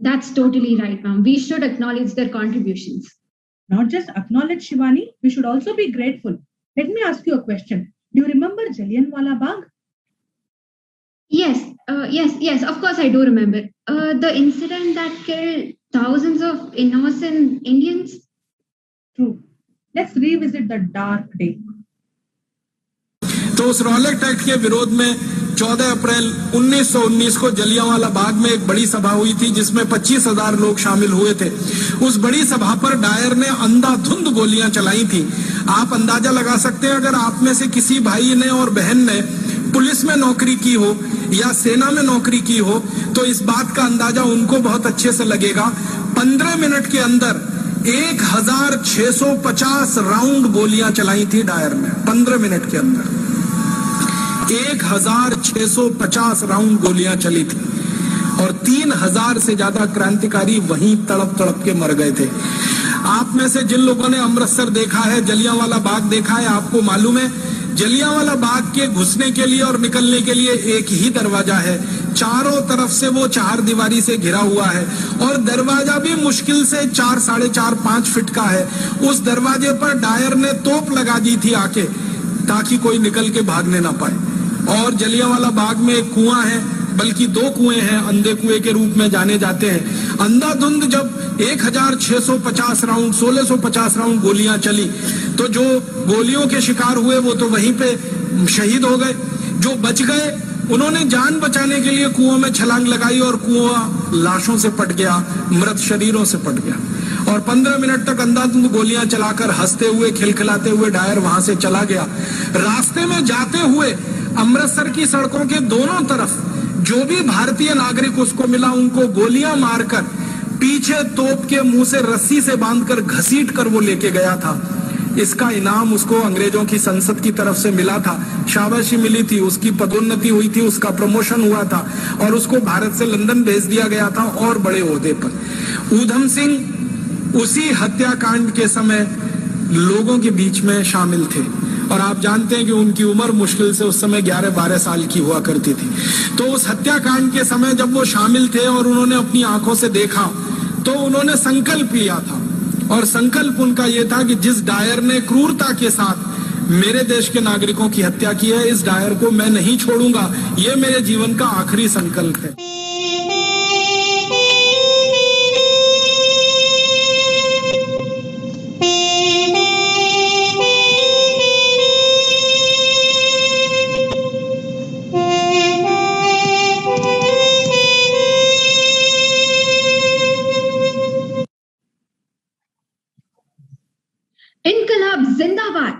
That's totally right, Mom. We should acknowledge their contributions.
Not just acknowledge, Shivani, we should also be grateful. Let me ask you a question. Do you remember Jallianwala Bagh?
Yes, of course I do remember. The incident that killed thousands of innocent Indians?
True. Let's revisit the dark day.
तो उस Rowlatt act के विरोध में 14 अप्रैल 1919 को जलियांवाला बाग में एक बड़ी सभा हुई थी जिसमें 25,000 लोग शामिल हुए थे। उस बड़ी सभा पर डायर ने अंधाधुंध गोलियां चलाई थी। आप अंदाजा लगा सकते हैं अगर आप में से किसी भाई ने और बहन ने पुलिस में नौकरी की हो या सेना में नौकरी की हो तो इस बात का अंदाजा उनको बहुत अच्छे से लगेगा। 15 मिनट के अंदर 1650 राउंड गोलियां चलाई थी डायर ने। 15 मिनट के अंदर 1650 राउंड गोलियां चली थी और 3000 से ज्यादा क्रांतिकारी वहीं तड़प तड़प के मर गए थे। आप में से जिन लोगों ने अमृतसर देखा है, जलियांवाला बाग देखा है, आपको मालूम है जलियांवाला बाग के घुसने के लिए और निकलने के लिए एक ही दरवाजा है। चारों तरफ से वो 4 दीवारी से घिरा हुआ है और दरवाजा भी मुश्किल से 4, 4.5, 5 फीट का है। उस दरवाजे पर डायर ने तोप लगा दी थी आके ताकि कोई निकल के भागने ना पाए। और जलियांवाला बाग में एक कुआं है, बल्कि 2 कुएं हैं, अंधे कुएं के रूप में जाने जाते हैं। अंधाधुंध जब 1650 राउंड 1650 राउंड गोलियां चली तो जो गोलियों के शिकार हुए वो तो वहीं पे शहीद हो गए। जो बच गए उन्होंने जान बचाने के लिए कुओं में छलांग लगाई और कुआं लाशों से पट गया, मृत शरीरों से पट गया। और 15 मिनट तक अंधाधुंध गोलियां चलाकर हंसते हुए खिलखिलाते हुए डायर वहां से चला गया। रास्ते में जाते हुए अमृतसर की सड़कों के दोनों तरफ जो भी भारतीय नागरिक उसको मिला उनको गोलियां मारकर पीछे तोप के मुंह से रस्सी से बांधकर घसीट कर वो लेके गया था। इसका इनाम उसको अंग्रेजों की संसद की तरफ से मिला था, शाबाशी मिली थी, उसकी पदोन्नति हुई थी, उसका प्रमोशन हुआ था और उसको भारत से लंदन भेज दिया गया था और बड़े ओहदे पर। ऊधम सिंह उसी हत्याकांड के समय लोगों के बीच में शामिल थे और आप जानते हैं कि उनकी उम्र मुश्किल से उस समय 11-12 साल की हुआ करती थी। तो उस हत्याकांड के समय जब वो शामिल थे और उन्होंने अपनी आंखों से देखा तो उन्होंने संकल्प लिया था और संकल्प उनका ये था कि जिस डायर ने क्रूरता के साथ मेरे देश के नागरिकों की हत्या की है, इस डायर को मैं नहीं छोड़ूंगा। ये मेरे जीवन का आखिरी संकल्प है।
Inqilab Zindabad.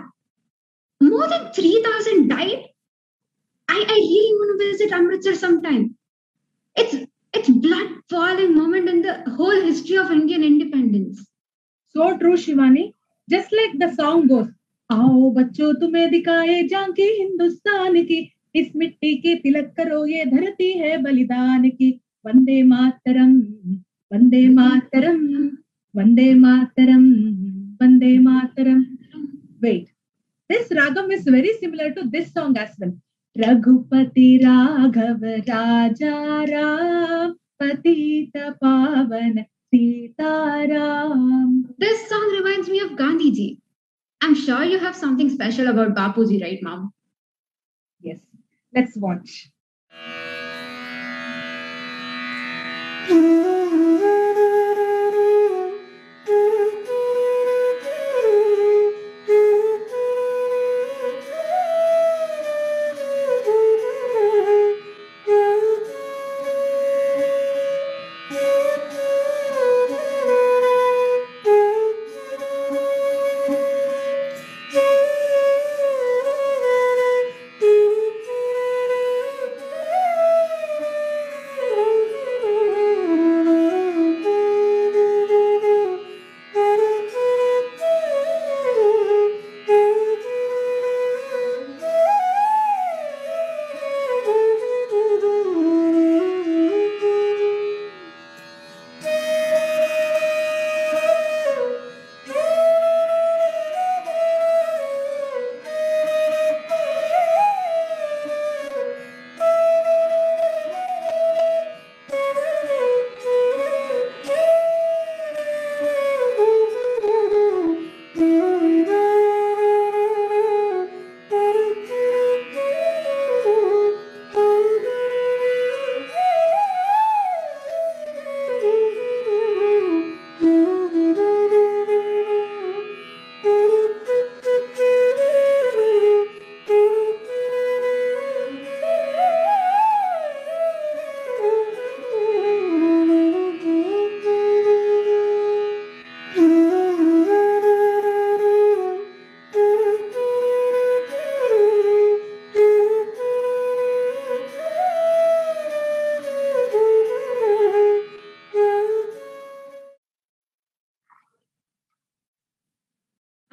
More than 3,000 died. I really want to visit Amritsar sometime. It's blood-falling moment in the whole history of Indian independence.
So true, Shivani. Just like the song goes, आओ बच्चों तुम्हें दिखाए झांकी हिंदुस्तान की, इस मिट्टी की तिलक करो ये धरती है बलिदान की। Vande Mataram, Vande Mataram, Vande Mataram, Vande Mataram. Wait, this ragam is very similar to this song as well. Raghupati Raghav राजा राम, पतित पावन Sitaram.
This song reminds me of Gandhi ji. I'm sure you have something special about Bapuji, right, Mom?
Yes, let's watch.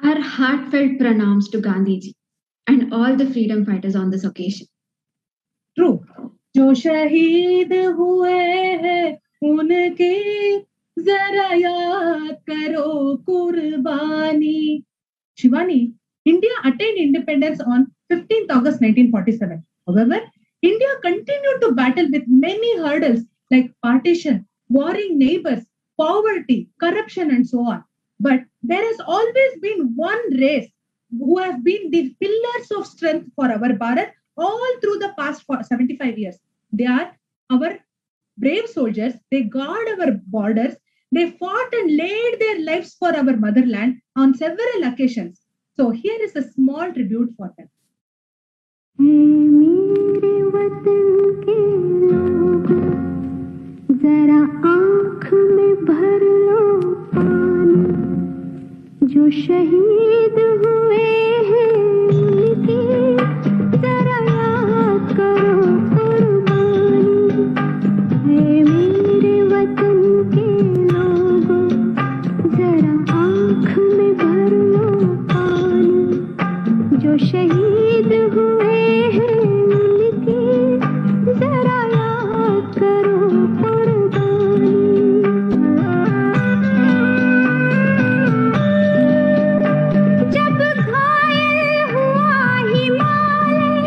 Our heartfelt pranams to Gandhiji and all the freedom fighters on this occasion.
True. जो शहीद हुए हैं उनकी जरा याद करो कुर्बानी. Shivani, India attained independence on 15th August 1947. However, India continued to battle with many hurdles like partition, warring neighbors, poverty, corruption, and so on. But there has always been one race who have been the pillars of strength for our Bharat all through the past 75 years. They are our brave soldiers. They guard our borders. They fought and laid their lives for our motherland on several occasions. So here is a small tribute for them.
मेरे वतन के लोगों, जरा आँख में भर लो पानी, जो शहीद हुए हैं उनकी जरा याद करो कुर्बानी. मेरे वतन के लोगों, जरा आँख में भर लो पानी, जो शहीद हुए हैं उनकी जरा याद करो कुर्बानी. जब घायल हुआ हिमालय,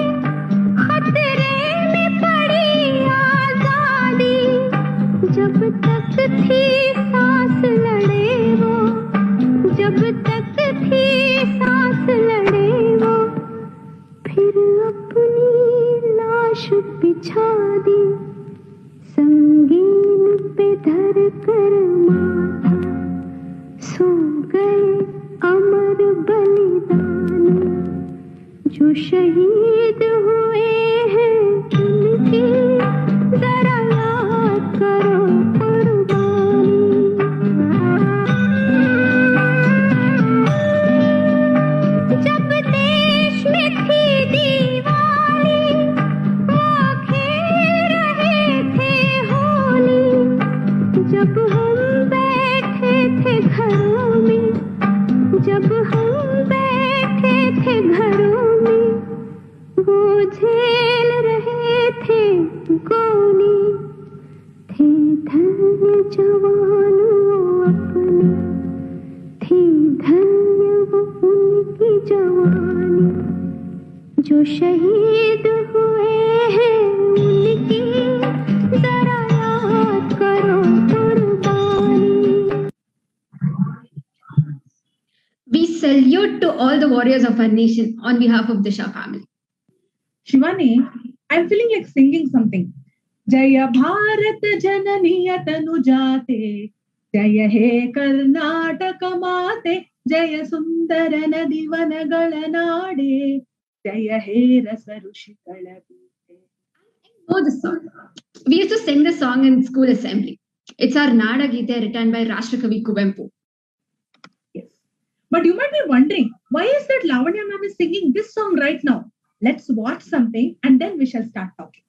खतरे में पड़ी आजादी, जब तक थी सांस लड़े वो, जब तक थी सांस लड़े वो, फिर अपनी लाश बिछा दी, संगीन पे धर कर माथा, सो गए अमर बलिदानी, जो शहीद हुए हैं उनकी जरा याद करो कुर्बानी. जब देश में थी दीवाली, वो खेल रहे थे होली, जब हम बैठे थे घरों में, जब हम बैठे थे घरों में, वो झेल रहे थे गोली, थे धन्य जवान वो अपने, थी धन्य वो उनकी जवानी, जो शहीद हुए हैं उनकी जरा याद करो कुर्बानी.
We salute to all the warriors of our nation on behalf of the Shah family.
Shivani, I'm feeling like singing something. जय भारत जननीय तनुजाते, जय हे कर्नाटक माते, जय सुंदर नदी वनಗಳ ನಾಡೆ, जय हे रस ಋಷಿಗಳ Beete.
Oh, this song. We used to sing this song in school assembly. It's our Nada Geete written by Rashtrakavi Kuvempu.
Yes. But you might be wondering, why is that Lavanya ma'am is singing this song right now? Let's watch something and then we shall start talking.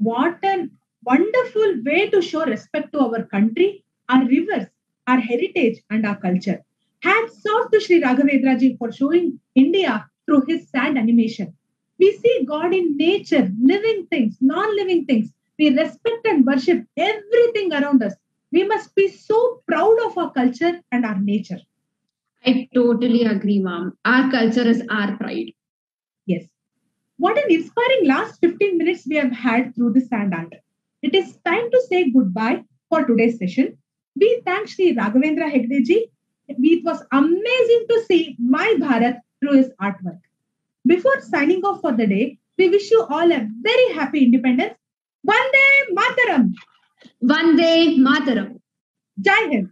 What a wonderful way to show respect to our country, our rivers, our heritage, and our culture. Hats off to Sri Raghavendra ji for showing India through his sand animation. We see God in nature, living things, non-living things. We respect and worship everything around us. We must be so proud of our culture and our nature.
I totally agree, ma'am. Our culture is our pride.
Yes. What an inspiring last 15 minutes we have had through the sand art. It is time to say goodbye for today's session. We thank Sri Raghavendra Hegde ji. It was amazing to see my Bharat through his artwork. Before signing off for the day, we wish you all a very happy independence. Vande Mataram.
Vande Mataram.
Jai Hind.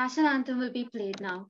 National anthem will be played now.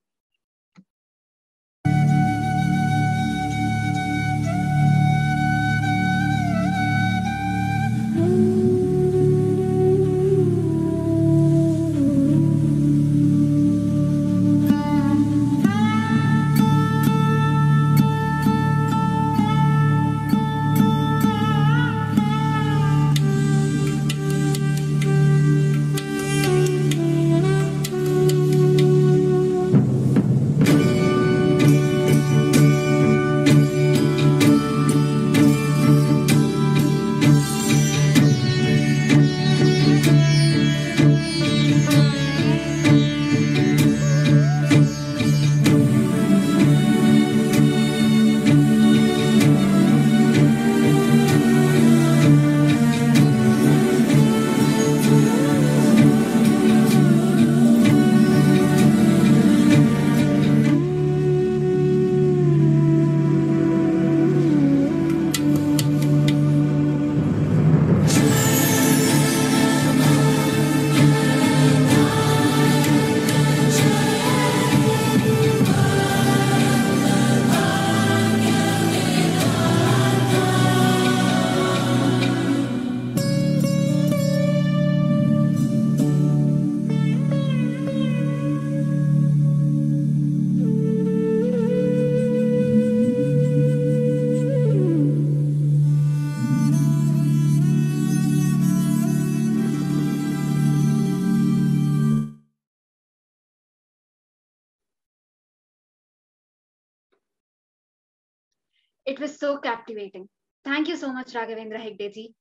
It was so captivating. Thank you so much, Raghavendra Hegdeji.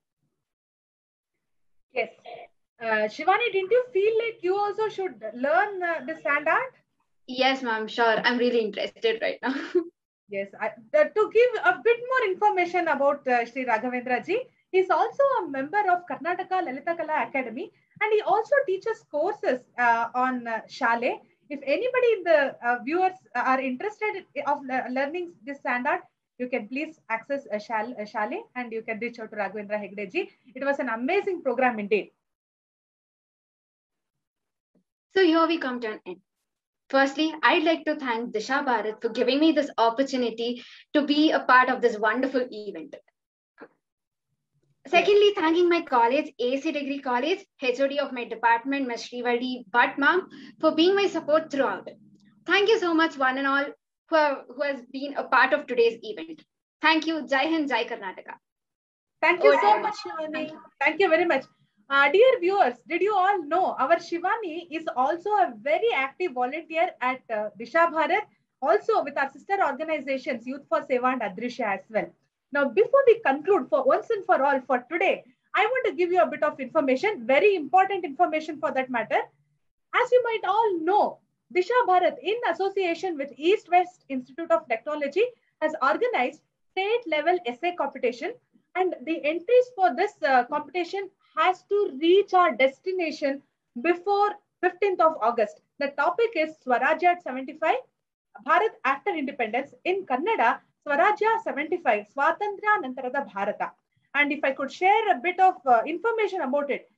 Yes. Shivani, didn't you feel like you also should learn the sand art?
Yes, ma'am, sure. I'm really interested right now.
Yes. To give a bit more information about Sri Raghavendra ji, he's also a member of Karnataka Lalita Kala Academy, and he also teaches courses on Shale. If anybody in the viewers are interested of learning this sand art, you can please access Shale and you can reach out to Raghavendra Hegde ji. It was an amazing program indeed.
So here we come to an end. Firstly, I'd like to thank Disha Bharat for giving me this opportunity to be a part of this wonderful event. Secondly, thanking my college, AC Degree College, HOD of my department, Ms. Srivalli Bhatt ma'am, for being my support throughout. Thank you so much, one and all, who has been a part of today's event. Thank you. Jai Hind, Jai Karnataka.
Thank you so much, Shivani. Thank you very much. Dear viewers, did you all know our Shivani is also a very active volunteer at Disha Bharat, also with our sister organizations, Youth for Seva and Adrisha as well. Now, before we conclude for once and for all for today, I want to give you a bit of information, very important information for that matter. As you might all know, Disha Bharat, in association with East West Institute of Technology, has organized state-level essay competition, and the entries for this competition has to reach our destination before 15th of August. The topic is Swarajya at 75, Bharat after independence. In Kannada, Swarajya 75, Swatantra Nantarada Bharata. And if I could share a bit of information about it,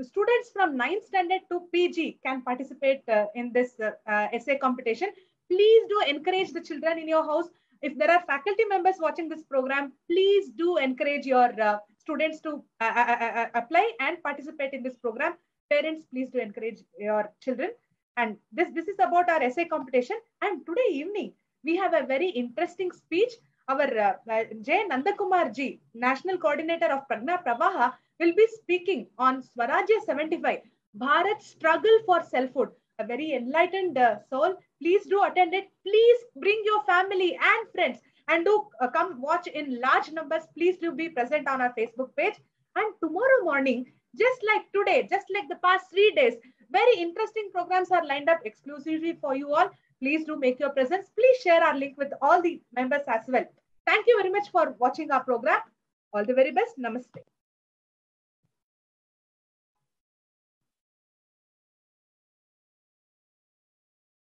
students from 9th standard to PG can participate in this essay competition. Please do encourage the children in your house. If there are faculty members watching this program, please do encourage your students to apply and participate in this program. Parents, please do encourage your children. And this is about our essay competition. And today evening, we have a very interesting speech. Our J. Nandakumar ji, National Coordinator of Pragna Pravaha, will be speaking on Swarajya 75, Bharat's struggle for selfhood. A very enlightened soul. Please do attend it. Please bring your family and friends and do come watch in large numbers. Please do be present on our Facebook page. And tomorrow morning, just like today, just like the past 3 days, very interesting programs are lined up exclusively for you all. Please do make your presence. Please share our link with all the members as well. Thank you very much for watching our program. All the very best. Namaste.